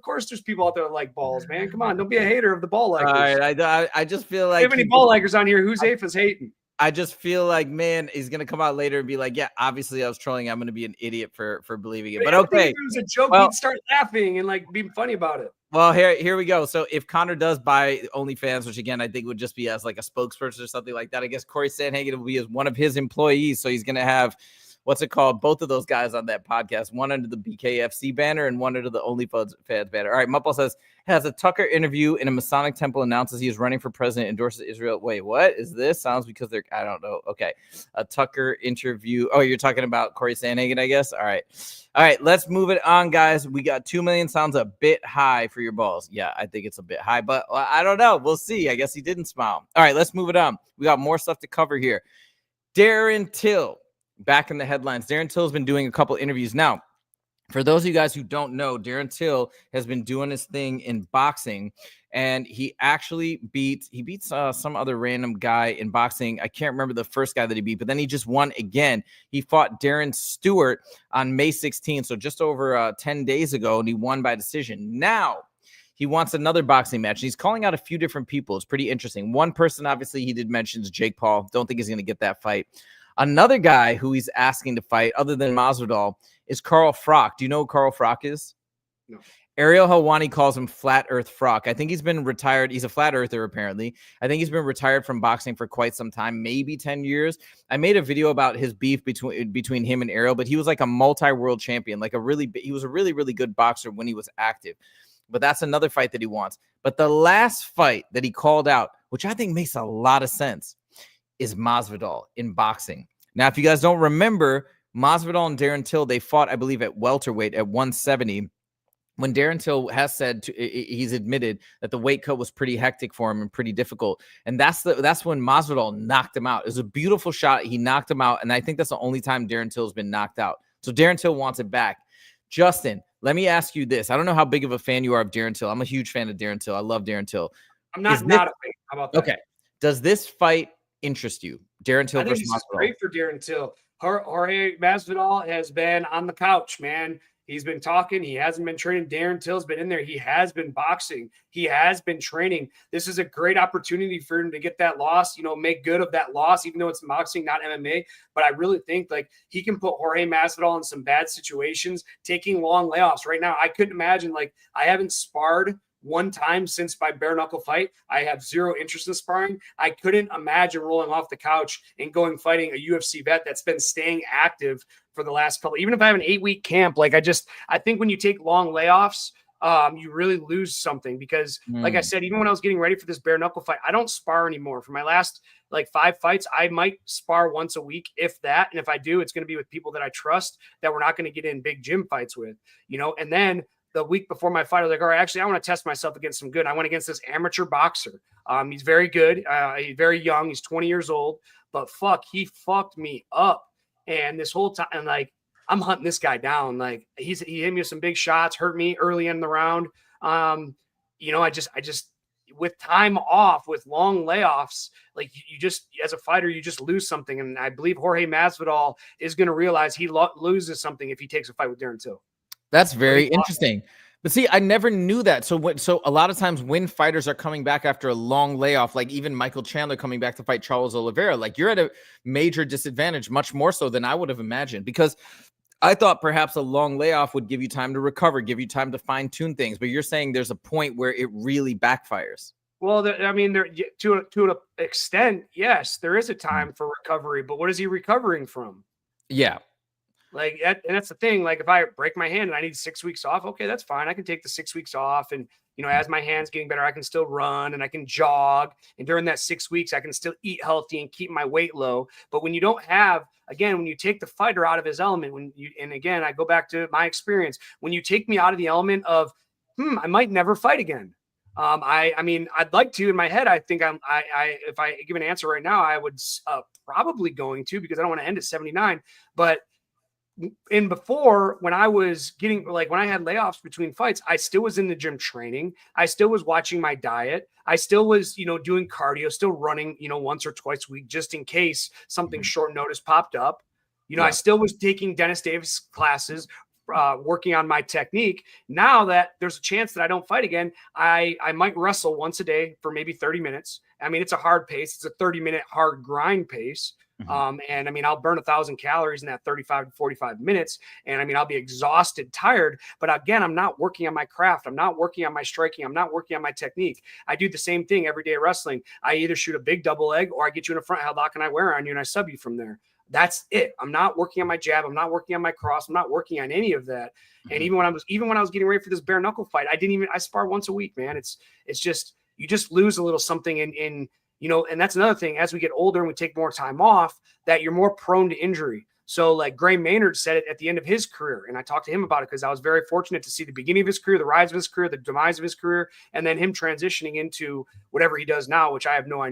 Speaker 2: course, there's people out there that like balls, man. Come on, don't be a hater of the ball likers.
Speaker 1: All right, I just feel like
Speaker 2: if any ball likers on here, who's Afa's hating?
Speaker 1: I just feel like, man, he's gonna come out later and be like, "Yeah, obviously I was trolling. I'm gonna be an idiot for believing it." But okay,
Speaker 2: if it was a joke, he'd start laughing and like be funny about it.
Speaker 1: Well, here we go. So if Conor does buy OnlyFans, which again I think would just be as like a spokesperson or something like that, I guess Corey Sandhagen will be as one of his employees. So he's gonna have what's it called? Both of those guys on that podcast, one under the BKFC banner and one under the OnlyFans banner. All right, Muppel says, has a Tucker interview in a Masonic temple, announces he is running for president, endorses Israel. Wait, what is this? Sounds because they're, I don't know. Okay. A Tucker interview. Oh, you're talking about Corey Sandhagen, I guess. All right, let's move it on, guys. We got 2 million. Sounds a bit high for your balls. Yeah, I think it's a bit high, but I don't know. We'll see. I guess he didn't smile. All right, let's move it on. We got more stuff to cover here. Darren Till. Back in the headlines. Darren Till has been doing a couple interviews. Now, for those of you guys who don't know, Darren Till has been doing his thing in boxing, and he actually beats some other random guy in boxing. I can't remember the first guy that he beat, but then he just won again. He fought Darren Stewart on May 16th, so just over 10 days ago, and he won by decision. Now, he wants another boxing match. He's calling out a few different people. It's pretty interesting. One person, obviously, he did mention is Jake Paul. Don't think he's going to get that fight. Another guy who he's asking to fight, other than Masvidal, is Carl Froch. Do you know who Carl Froch is?
Speaker 2: No.
Speaker 1: Ariel Helwani calls him Flat Earth Froch. I think he's been retired. He's a flat earther, apparently. I think he's been retired from boxing for quite some time, maybe 10 years. I made a video about his beef between him and Ariel, but he was like a multi-world champion. He was a really, really good boxer when he was active. But that's another fight that he wants. But the last fight that he called out, which I think makes a lot of sense, is Masvidal in boxing. Now, if you guys don't remember, Masvidal and Darren Till, they fought, I believe, at welterweight at 170. When Darren Till has said he's admitted that the weight cut was pretty hectic for him and pretty difficult. And that's when Masvidal knocked him out. It was a beautiful shot. He knocked him out. And I think that's the only time Darren Till's been knocked out. So Darren Till wants it back. Justin, let me ask you this. I don't know how big of a fan you are of Darren Till. I'm a huge fan of Darren Till. I love Darren Till.
Speaker 2: I'm not a fan. How about that?
Speaker 1: Okay. Does this fight interest you? Darren Till versus Masvidal.
Speaker 2: Great for Darren Till. Jorge Masvidal has been on the couch, man. He's been talking. He hasn't been training. Darren Till's been in there. He has been boxing. He has been training. This is a great opportunity for him to get that loss, make good of that loss, even though it's boxing, not MMA. But I really think he can put Jorge Masvidal in some bad situations, taking long layoffs. Right now, I couldn't imagine, I haven't sparred one time since my bare knuckle fight. I have zero interest in sparring. I couldn't imagine rolling off the couch and going fighting a UFC vet that's been staying active for the last couple. Even if I have an 8-week camp, I think when you take long layoffs, you really lose something because, like I said, even when I was getting ready for this bare knuckle fight, I don't spar anymore. For my last 5 fights, I might spar once a week, if that. And if I do, it's going to be with people that I trust that we're not going to get in big gym fights with, and then the week before my fight, I was like, all right, actually, I want to test myself against some good. I went against this amateur boxer. He's very good. He's very young. He's 20 years old, but he fucked me up. And this whole time, I'm hunting this guy down. He hit me with some big shots, hurt me early in the round. I just with time off, with long layoffs, you just, as a fighter, you just lose something. And I believe Jorge Masvidal is going to realize he loses something if he takes a fight with Darren Till.
Speaker 1: That's very interesting. But see, I never knew that. So a lot of times when fighters are coming back after a long layoff, like even Michael Chandler coming back to fight Charles Oliveira, you're at a major disadvantage, much more so than I would have imagined, because I thought perhaps a long layoff would give you time to recover, give you time to fine tune things. But you're saying there's a point where it really backfires. Well,
Speaker 2: to an extent, yes, there is a time for recovery. But what is he recovering from?
Speaker 1: Yeah.
Speaker 2: And that's the thing. If I break my hand and I need 6 weeks off, okay, that's fine. I can take the 6 weeks off, and as my hand's getting better, I can still run and I can jog. And during that 6 weeks, I can still eat healthy and keep my weight low. But when you don't have, again, when you take the fighter out of his element, and again, I go back to my experience, when you take me out of the element of, I might never fight again. I mean, I'd like to. In my head, I think if I give an answer right now, I would probably going to, because I don't want to end at 79, but. And before, when I was getting, when I had layoffs between fights, I still was in the gym training. I still was watching my diet. I still was, doing cardio, still running, once or twice a week, just in case something short notice popped up. I still was taking Dennis Davis classes, working on my technique. Now that there's a chance that I don't fight again, I might wrestle once a day for maybe 30 minutes. I mean, it's a hard pace. It's a 30-minute hard grind pace. And I mean, I'll burn 1,000 calories in that 35 to 45 minutes. And I mean, I'll be exhausted, tired, but again, I'm not working on my craft. I'm not working on my striking. I'm not working on my technique. I do the same thing every day at wrestling. I either shoot a big double leg or I get you in a front headlock and I wear on you and I sub you from there. That's it. I'm not working on my jab. I'm not working on my cross. I'm not working on any of that. And even when I was getting ready for this bare knuckle fight, I spar once a week, man. It's just, you just lose a little something in and that's another thing. As we get older and we take more time off, that you're more prone to injury. So Gray Maynard said it at the end of his career. And I talked to him about it because I was very fortunate to see the beginning of his career, the rise of his career, the demise of his career, and then him transitioning into whatever he does now, which I have no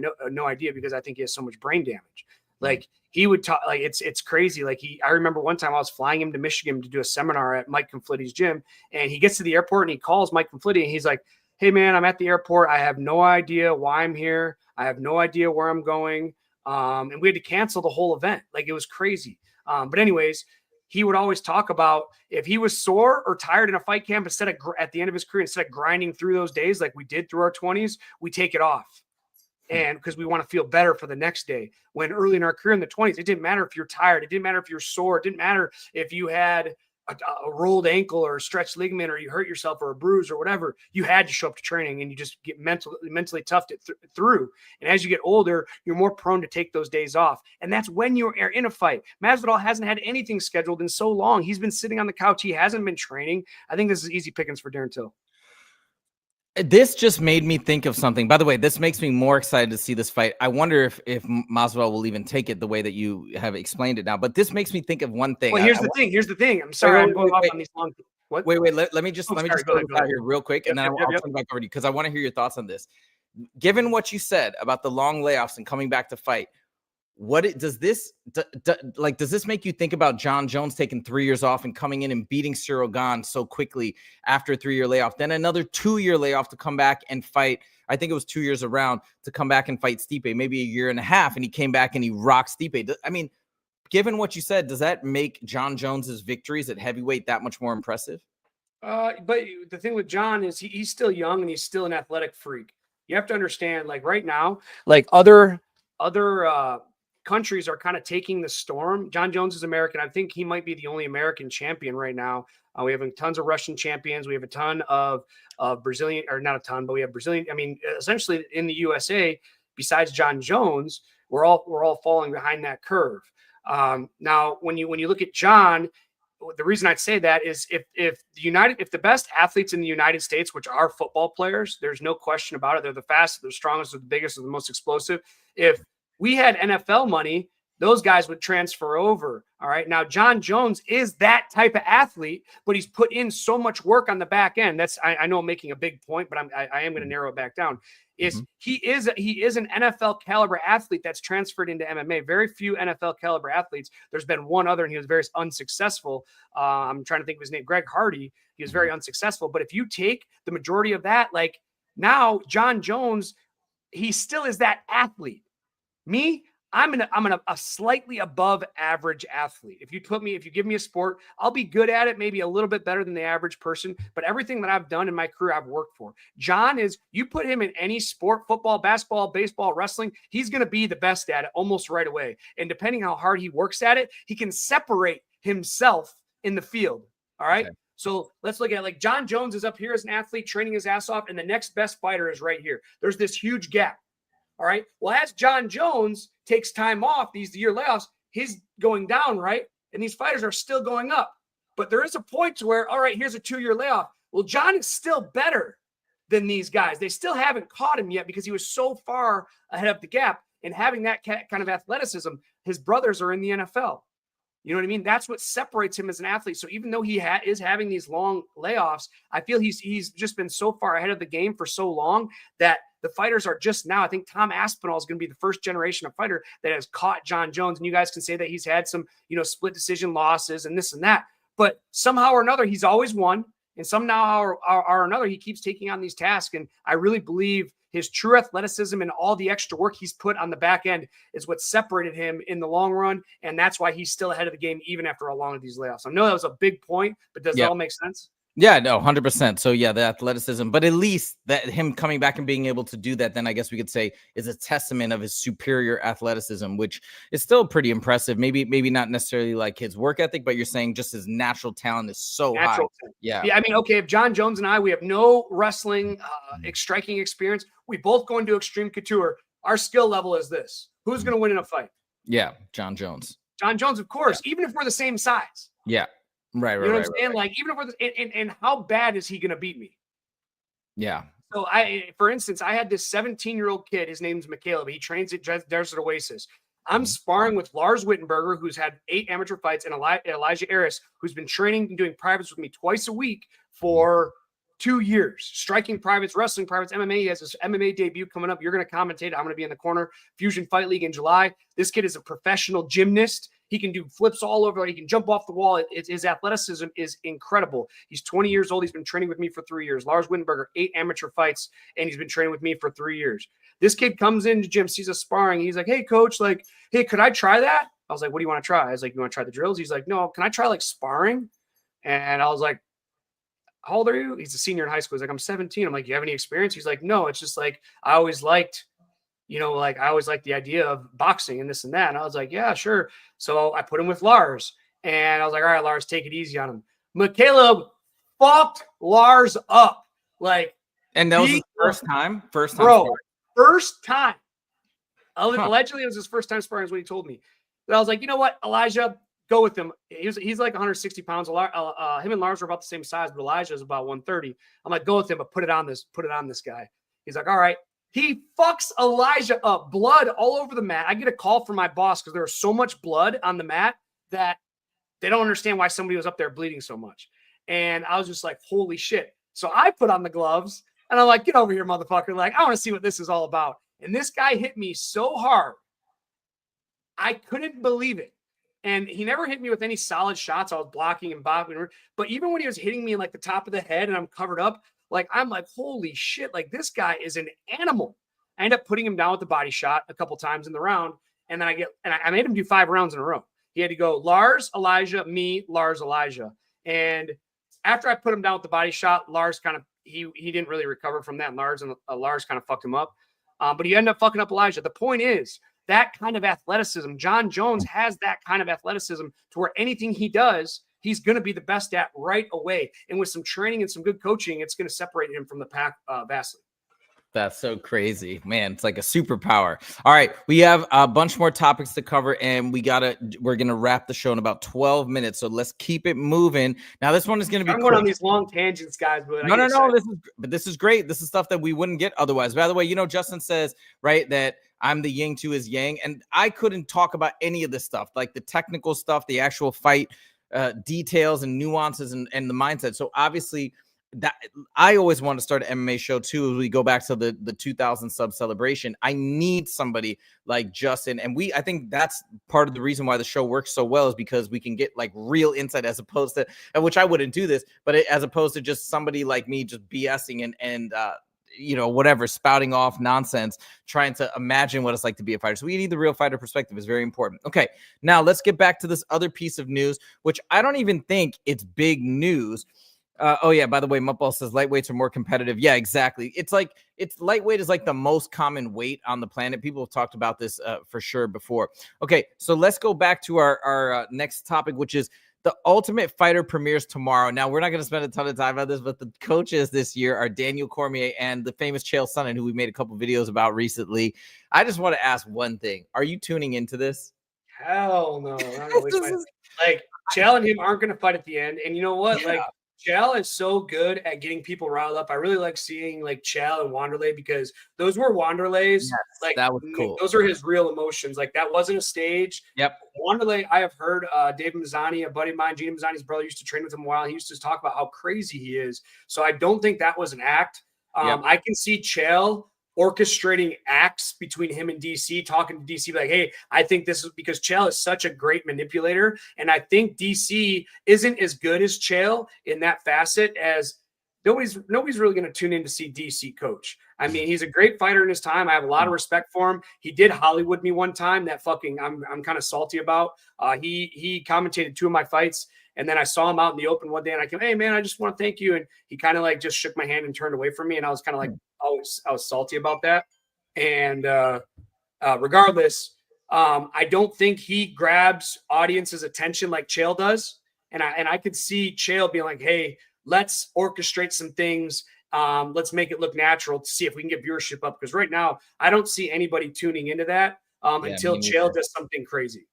Speaker 2: idea because I think he has so much brain damage. He would talk, it's crazy. I remember one time I was flying him to Michigan to do a seminar at Mike Conflitty's gym. And he gets to the airport and he calls Mike Conflitty and he's like, hey man, I'm at the airport. I have no idea why I'm here. I have no idea where I'm going. And we had to cancel the whole event. It was crazy. But anyways, he would always talk about if he was sore or tired in a fight camp, instead of at the end of his career, instead of grinding through those days like we did through our 20s, we take it off. And because we want to feel better for the next day. When early in our career in the 20s, it didn't matter if you're tired. It didn't matter if you're sore. It didn't matter if you had a rolled ankle or a stretched ligament or you hurt yourself or a bruise or whatever. You had to show up to training and you just get mentally toughed it through. And as you get older, you're more prone to take those days off. And that's when you're in a fight. Masvidal hasn't had anything scheduled in so long. He's been sitting on the couch. He hasn't been training. I think this is easy pickings for Darren Till.
Speaker 1: This just made me think of something. By the way, this makes me more excited to see this fight. I wonder if Masvidal will even take it the way that you have explained it now. But this makes me think of one thing.
Speaker 2: Well, here's the thing. I'm sorry, I'm going off on these long. What?
Speaker 1: Wait. Let me just go out here real quick, and then I'll turn it back over to you because I want to hear your thoughts on this. Given what you said about the long layoffs and coming back to fight, does this make you think about John Jones taking 3 years off and coming in and beating Cyril Gane so quickly after a 3-year layoff, then another 2-year layoff to come back and fight? I think it was 2 years around to come back and fight Stipe, maybe a year and a half, and he came back and he rocked Stipe. I mean, given what you said, does that make John Jones's victories at heavyweight that much more impressive?
Speaker 2: But the thing with John is he's still young and he's still an athletic freak. You have to understand, like right now, like other countries are kind of taking the storm. John Jones is American. I think he might be the only American champion right now. We have tons of Russian champions. We have a ton of Brazilian, or not a ton, but we have Brazilian. I mean, essentially in the USA, besides John Jones, we're all falling behind that curve. Now, when you look at John, the reason I'd say that is if the best athletes in the United States, which are football players, there's no question about it. They're the fastest, they're the strongest, they're the biggest, they're the most explosive. If we had NFL money, those guys would transfer over. All right. Now, John Jones is that type of athlete, but he's put in so much work on the back end. I know I'm making a big point, but I am going to narrow it back down. He is an NFL caliber athlete that's transferred into MMA. Very few NFL caliber athletes. There's been one other, and he was very unsuccessful. I'm trying to think of his name, Greg Hardy. He was very unsuccessful. But if you take the majority of that, like now, John Jones, he still is that athlete. Me, I'm a slightly above average athlete. If you give me a sport, I'll be good at it, maybe a little bit better than the average person, but everything that I've done in my career, I've worked for. John you put him in any sport, football, basketball, baseball, wrestling, he's going to be the best at it almost right away. And depending how hard he works at it, he can separate himself in the field. All right. Okay. So let's look at like John Jones is up here as an athlete training his ass off, and the next best fighter is right here. There's this huge gap. All right. Well, as John Jones takes time off, these year layoffs, he's going down, right? And these fighters are still going up. But there is a point to where, all right, here's a 2-year layoff. Well, John is still better than these guys. They still haven't caught him yet because he was so far ahead of the gap. And having that kind of athleticism, his brothers are in the NFL. You know what I mean? That's what separates him as an athlete. So even though he is having these long layoffs, I feel he's just been so far ahead of the game for so long that the fighters are just now. I think Tom Aspinall is going to be the first generation of fighter that has caught John Jones. And you guys can say that he's had some, split decision losses and this and that. But somehow or another, he's always won. And somehow or another, he keeps taking on these tasks. And I really believe his true athleticism and all the extra work he's put on the back end is what separated him in the long run. And that's why he's still ahead of the game, even after a long of these layoffs. I know that was a big point, but does it all make sense?
Speaker 1: Yeah, no, 100%. So yeah, the athleticism, but at least that him coming back and being able to do that, then I guess we could say is a testament of his superior athleticism, which is still pretty impressive. Maybe not necessarily like his work ethic, but you're saying just his natural talent is so high. Yeah.
Speaker 2: I mean, okay, if John Jones and we have no wrestling striking experience, we both go into Extreme Couture. Our skill level is this. Who's going to win in a fight?
Speaker 1: Yeah, John Jones.
Speaker 2: John Jones, of course, even if we're the same size.
Speaker 1: Yeah. Right.
Speaker 2: You know what I'm saying? Like, even if we're and how bad is he going to beat me?
Speaker 1: Yeah.
Speaker 2: So for instance, I had this 17-year-old kid. His name's Caleb. He trains at Desert Oasis. I'm sparring with Lars Wittenberger, who's had 8 amateur fights, and Elijah Aris, who's been training and doing privates with me twice a week for 2 years, striking privates, wrestling privates, MMA. He has his MMA debut coming up. You're going to commentate. I'm going to be in the corner. Fusion Fight League in July. This kid is a professional gymnast. He can do flips all over. He can jump off the wall. His athleticism is incredible. He's 20 years old. He's been training with me for 3 years. Lars Wittenberger, 8 amateur fights, and he's been training with me for 3 years. This kid comes into the gym, sees us sparring. He's like, hey, coach, like, hey, could I try that? I was like, what do you want to try? I was like, you want to try the drills? He's like, no, can I try like sparring? And I was like, how old are you? He's a senior in high school. He's like, I'm 17. I'm like, you have any experience? He's like, no, it's just like, I always liked, like I always liked the idea of boxing and this and that. And I was like, yeah, sure. So I put him with Lars and I was like, all right, Lars, take it easy on him. Caleb fucked Lars up. Like,
Speaker 1: and that was his first time,
Speaker 2: bro, first time. Allegedly, it was his first time sparring is what he told me. But I was like, you know what, Elijah, go with him. He's like 160 pounds. Him and Lars are about the same size, but Elijah is about 130. I'm like, go with him, but put it on this guy. He's like, all right. He fucks Elijah up, blood all over the mat. I get a call from my boss because there was so much blood on the mat that they don't understand why somebody was up there bleeding so much. And I was just like, holy shit. So I put on the gloves and I'm like, get over here, motherfucker. Like, I want to see what this is all about. And this guy hit me so hard. I couldn't believe it. And he never hit me with any solid shots. I was blocking and bobbing. But even when he was hitting me in like the top of the head and I'm covered up, like, I'm like, holy shit. Like, this guy is an animal. I end up putting him down with the body shot a couple times in the round. And then I made him do 5 rounds in a row. He had to go Lars, Elijah, me, Lars, Elijah. And after I put him down with the body shot, Lars kind of, he didn't really recover from that. Lars kind of fucked him up. But he ended up fucking up Elijah. The point is, that kind of athleticism, John Jones has that kind of athleticism to where anything he does, he's going to be the best at right away. And with some training and some good coaching, it's going to separate him from the pack vastly.
Speaker 1: That's so crazy, man. It's like a superpower. All right. We have a bunch more topics to cover and we're going to wrap the show in about 12 minutes. So let's keep it moving. Now, this one is going to be
Speaker 2: I'm going on these long tangents, guys, but
Speaker 1: no. This is great. This is stuff that we wouldn't get otherwise. By the way, Justin says, right, that I'm the yin to his yang. And I couldn't talk about any of this stuff, like the technical stuff, the actual fight details and nuances and the mindset. So obviously, that I always want to start an MMA show too. As we go back to the 2000 sub celebration, I need somebody like Justin, and I think that's part of the reason why the show works so well is because we can get like real insight as opposed to, which I wouldn't do this, but as opposed to just somebody like me just BSing and whatever, spouting off nonsense, trying to imagine what it's like to be a fighter. So we need the real fighter perspective. Is very important. Okay, now let's get back to this other piece of news, which I don't even think it's big news. Oh yeah, by the way, Mutball says lightweights are more competitive. Yeah, exactly. It's lightweight is like the most common weight on the planet. People have talked about this for sure before. Okay, so let's go back to our next topic, which is the Ultimate Fighter premieres tomorrow. Now, we're not going to spend a ton of time on this, but the coaches this year are Daniel Cormier and the famous Chael Sonnen, who we made a couple videos about recently. I just want to ask one thing. Are you tuning into this?
Speaker 2: Hell no. Like, Chael and him aren't going to fight at the end. And you know what? Yeah. Like, Chael is so good at getting people riled up. I really like seeing like Chael and Wanderlei because those were Wanderlei's. Yes, like
Speaker 1: that was cool.
Speaker 2: Those are his real emotions. Like that wasn't a stage.
Speaker 1: Yep.
Speaker 2: Wanderlei, I have heard Dave Mazzani, a buddy of mine, Gina Mazzani's brother, used to train with him a while. He used to talk about how crazy he is. So I don't think that was an act. I can see Chael orchestrating acts between him and DC, talking to DC like, hey, I think this is because Chael is such a great manipulator. And I think DC isn't as good as Chael in that facet as nobody's really going to tune in to see DC coach. I mean, he's a great fighter in his time. I have a lot of respect for him. He did Hollywood me one time that fucking I'm kind of salty about. He commentated 2 of my fights. And then I saw him out in the open one day and I came, hey man, I just want to thank you. And he kind of like just shook my hand and turned away from me. And I was kind of like, I was salty about that. And regardless, I don't think he grabs audience's attention like Chael does. And I could see Chael being like, hey, let's orchestrate some things. Let's make it look natural to see if we can get viewership up. Because right now, I don't see anybody tuning into that until Chael does something crazy.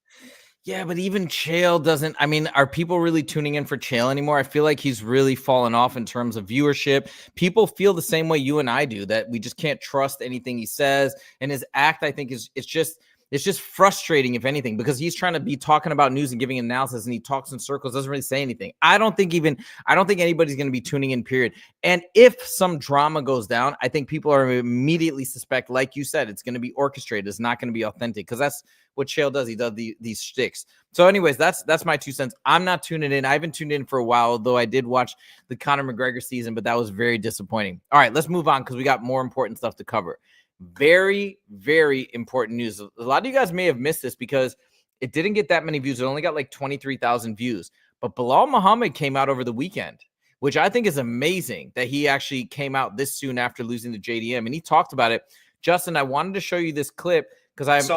Speaker 1: Yeah, but even Chael doesn't. I mean, are people really tuning in for Chael anymore? I feel like he's really fallen off in terms of viewership. People feel the same way you and I do, that we just can't trust anything he says. And his act, I think, it's just frustrating, if anything, because he's trying to be talking about news and giving analysis, and he talks in circles, doesn't really say anything. I don't think anybody's going to be tuning in, period. And if some drama goes down, I think people are immediately suspect, like you said, it's going to be orchestrated. It's not going to be authentic, because that's what Chael does. He does these shticks. So anyways, that's my 2 cents. I'm not tuning in. I haven't tuned in for a while, though I did watch the Conor McGregor season, but that was very disappointing. All right, let's move on because we got more important stuff to cover. Very, very important news. A lot of you guys may have missed this because It didn't get that many views. It only got like 23,000 views. But Belal Muhammad came out over the weekend, which I think is amazing that he actually came out this soon after losing to JDM. And he talked about it. Justin, I wanted to show you this clip because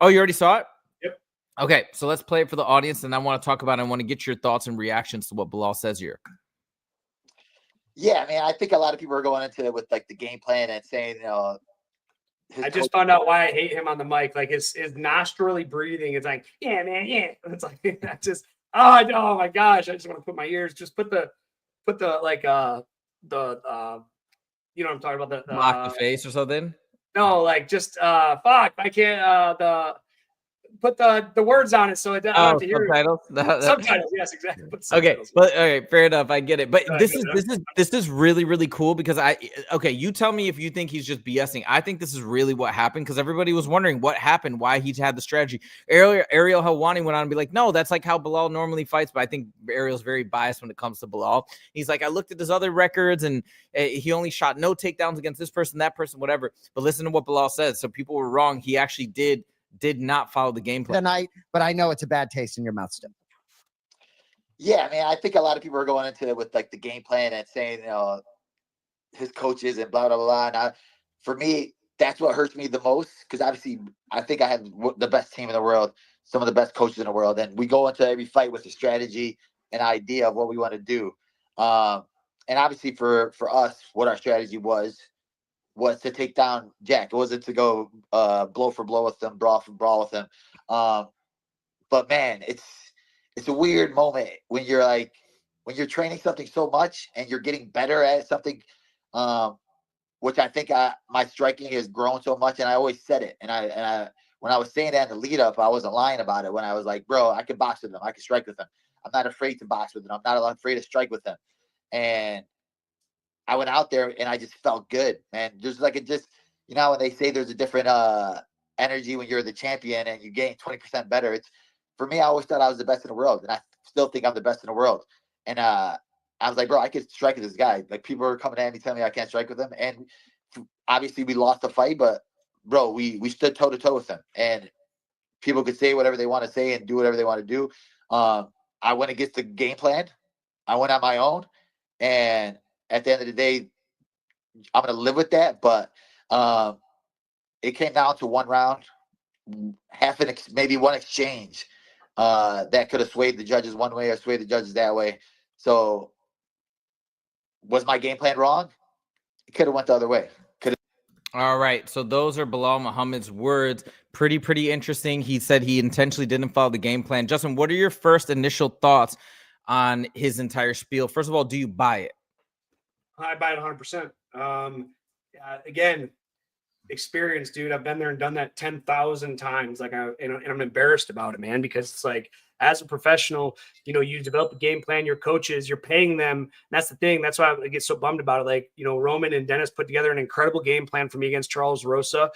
Speaker 1: Oh, you already saw it?
Speaker 2: Yep.
Speaker 1: Okay, so let's play it for the audience. And I want to talk about it. I want to get your thoughts and reactions to what Belal says here.
Speaker 5: Yeah, I mean, I think a lot of people are going into it with like the game plan and saying,
Speaker 2: I just found out why I hate him on the mic. Like his nostrily breathing. It's like, yeah, man, yeah. It's like that just oh my gosh. I just want to put my ears. Just put the like you know what I'm talking about, the
Speaker 1: Block the face or something.
Speaker 2: No, like just fuck. I can't put the words on it so I don't have to hear
Speaker 1: subtitles.
Speaker 2: Subtitles, yes, exactly.
Speaker 1: Okay, but okay, fair enough. I get it. But this is really, really cool because you tell me if you think he's just BSing. I think this is really what happened because everybody was wondering what happened, why he had the strategy. Ariel Helwani went on and be like, no, that's like how Belal normally fights. But I think Ariel's very biased when it comes to Belal. He's like, I looked at his other records and he only shot no takedowns against this person, that person, whatever. But listen to what Belal said. So people were wrong. He actually did not follow the game plan
Speaker 6: tonight, but I know it's a bad taste in your mouth still.
Speaker 5: Yeah, I mean, I think a lot of people are going into it with like the game plan and saying, his coaches and blah, blah, blah. And for me, that's what hurts me the most because obviously I think I have the best team in the world, some of the best coaches in the world. And we go into every fight with a strategy and idea of what we want to do. And obviously for us, what our strategy was to take down Jack. It wasn't to go blow for blow with them, brawl for brawl with them. But man, it's a weird moment when you're training something so much and you're getting better at something, which I think my striking has grown so much. And I always said it. And I when I was saying that in the lead up, I wasn't lying about it when I was like, bro, I can box with them. I can strike with them. I'm not afraid to box with them. I'm not afraid to strike with them. And I went out there and I just felt good, man. There's like when they say there's a different energy when you're the champion and you gain 20% better. It's for me, I always thought I was the best in the world, and I still think I'm the best in the world. And I was like, bro, I could strike with this guy. Like people are coming at me telling me I can't strike with him. And obviously we lost the fight, but bro, we stood toe to toe with him. And people could say whatever they want to say and do whatever they want to do. I went against the game plan. I went on my own, and at the end of the day, I'm going to live with that. But it came down to one round, maybe one exchange that could have swayed the judges one way or swayed the judges that way. So was my game plan wrong? It could have went the other way.
Speaker 1: All right. So those are Belal Muhammad's words. Pretty interesting. He said he intentionally didn't follow the game plan. Justin, what are your first initial thoughts on his entire spiel? First of all, do you buy it?
Speaker 2: I buy it 100%. Again, experience, dude. I've been there and done that 10,000 times. Like, and I'm embarrassed about it, man, because it's like, as a professional, you develop a game plan, your coaches, you're paying them. And that's the thing. That's why I get so bummed about it. Like, Roman and Dennis put together an incredible game plan for me against Charles Rosa.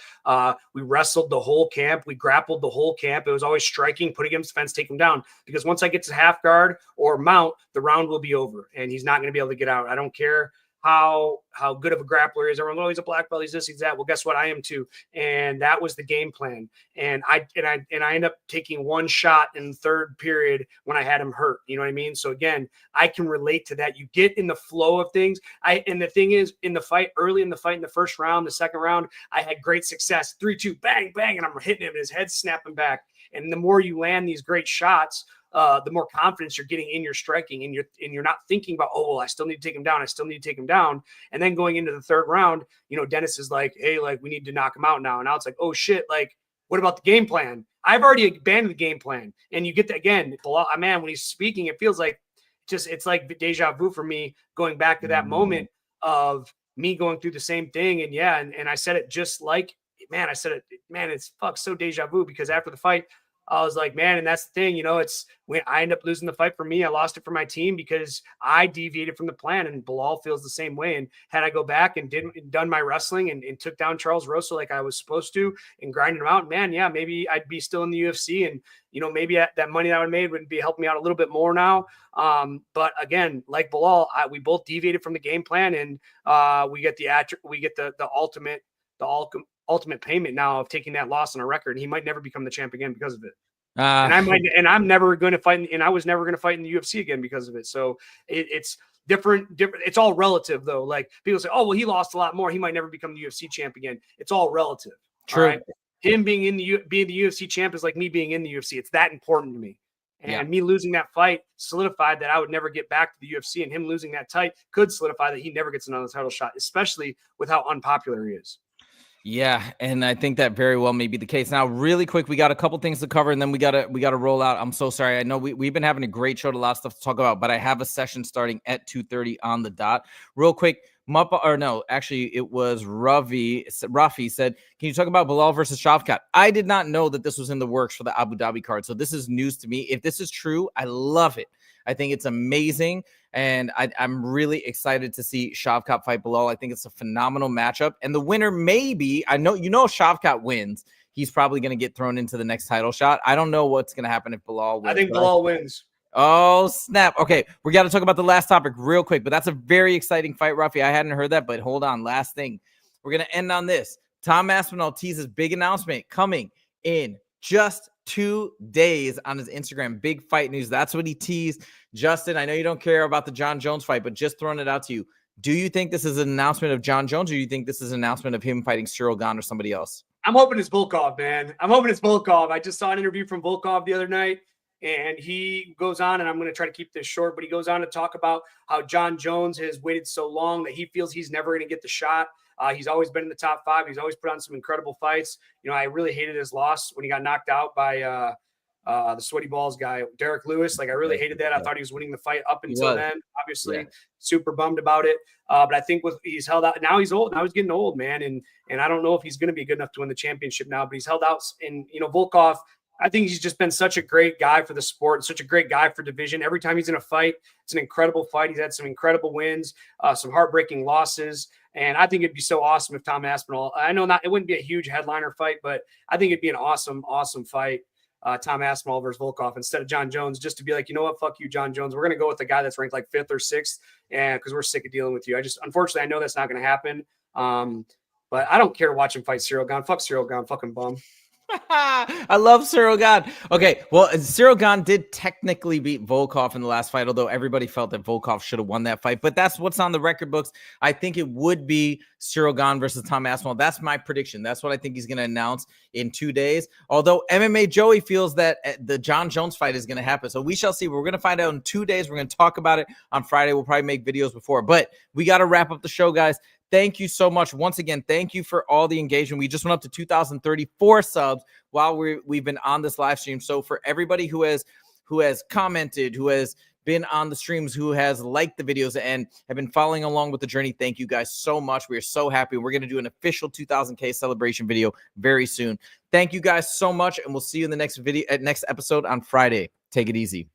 Speaker 2: We wrestled the whole camp. We grappled the whole camp. It was always striking, put against the fence, take him down. Because once I get to half guard or mount, the round will be over and he's not going to be able to get out. I don't care how good of a grappler is. Everyone, he's a black belt, he's this, he's that. Well, guess what? I am too. And that was the game plan. And I end up taking one shot in the third period when I had him hurt. You know what I mean? So again, I can relate to that. You get in the flow of things. And the thing is, in the fight, early in the fight, in the first round, the second round, I had great success. 3-2, bang, bang, and I'm hitting him and his head's snapping back. And the more you land these great shots, the more confidence you're getting in your striking, and you're not thinking about, I still need to take him down. I still need to take him down. And then going into the third round, Dennis is like, hey, like we need to knock him out now. And now it's like, oh shit, like what about the game plan? I've already abandoned the game plan. And you get that again, man, when he's speaking, it feels like it's like deja vu for me, going back to that moment of me going through the same thing. And yeah, and I said it just like, man, it's so deja vu, because after the fight, I was like, man, and that's the thing, it's when I end up losing the fight for me, I lost it for my team because I deviated from the plan, and Belal feels the same way. And had I go back and done my wrestling and took down Charles Rosa like I was supposed to and grinded him out, man, yeah, maybe I'd be still in the UFC, and maybe that money that I would have made would be helping me out a little bit more now. But again, like Belal, we both deviated from the game plan, and we get the ultimate payment now of taking that loss on our record. And he might never become the champ again because of it. And I'm never going to fight, and I was never going to fight in the UFC again because of it. So it's different. It's all relative, though. Like people say, oh, well, he lost a lot more. He might never become the UFC champ again. It's all relative.
Speaker 1: True.
Speaker 2: All right? Him being the UFC champ is like me being in the UFC. It's that important to me. And me losing that fight solidified that I would never get back to the UFC, and him losing that fight could solidify that he never gets another title shot, especially with how unpopular he is.
Speaker 1: Yeah, and I think that very well may be the case. Now, really quick, we got a couple things to cover, and then we gotta roll out. I'm so sorry. I know we've been having a great show, a lot of stuff to talk about, but I have a session starting at 2:30 on the dot. Real quick, it was Rafi said, can you talk about Belal versus Shavkat? I did not know that this was in the works for the Abu Dhabi card, so this is news to me. If this is true, I love it. I think it's amazing, and I'm really excited to see Shavkat fight Belal. I think it's a phenomenal matchup, and the winner maybe, if Shavkat wins, he's probably going to get thrown into the next title shot. I don't know what's going to happen if Belal wins.
Speaker 2: I think Belal wins.
Speaker 1: Oh, snap. Okay, we got to talk about the last topic real quick, but that's a very exciting fight, Rafi. I hadn't heard that, but hold on. Last thing. We're going to end on this. Tom Aspinall teases big announcement coming in just 2 days on his Instagram. Big fight news. That's what he teased. Justin, I know you don't care about the John Jones fight, but just throwing it out to you. Do you think this is an announcement of John Jones, or do you think this is an announcement of him fighting Cyril Gane or somebody else?
Speaker 2: I'm hoping it's Volkov, man. I'm hoping it's Volkov. I just saw an interview from Volkov the other night, and he goes on, and I'm going to try to keep this short, but he goes on to talk about how John Jones has waited so long that he feels he's never going to get the shot. He's always been in the top 5. He's always put on some incredible fights. You know, I really hated his loss when he got knocked out by the sweaty balls guy, Derek Lewis. Like, I really hated that. I thought he was winning the fight up until then. Obviously, super bummed about it. But I think he's held out. Now he's old. Now he's getting old, man. And I don't know if he's going to be good enough to win the championship now. But he's held out. And, you know, Volkov, I think he's just been such a great guy for the sport and such a great guy for division. Every time he's in a fight, it's an incredible fight. He's had some incredible wins, some heartbreaking losses. And I think it'd be so awesome if Tom Aspinall, it wouldn't be a huge headliner fight, but I think it'd be an awesome, awesome fight. Tom Aspinall versus Volkov instead of John Jones, just to be like, you know what, fuck you, John Jones. We're going to go with the guy that's ranked like 5th or 6th, and because we're sick of dealing with you. Unfortunately, I know that's not going to happen. But I don't care to watch him fight Cyril Gane. Fuck Cyril Gane, fucking bum.
Speaker 1: I love Cyril Gane. Okay, well, Cyril Gane did technically beat Volkov in the last fight, although everybody felt that Volkov should have won that fight. But that's what's on the record books. I think it would be Cyril Gane versus Tom Aspinall. That's my prediction. That's what I think he's going to announce in 2 days. Although MMA Joey feels that the John Jones fight is going to happen. So we shall see. We're going to find out in 2 days. We're going to talk about it on Friday. We'll probably make videos before. But we got to wrap up the show, guys. Thank you so much. Once again, thank you for all the engagement. We just went up to 2,034 subs while we've been on this live stream. So for everybody who has commented, who has been on the streams, who has liked the videos and have been following along with the journey, thank you guys so much. We are so happy. We're going to do an official 2,000K celebration video very soon. Thank you guys so much, and we'll see you in the next episode on Friday. Take it easy.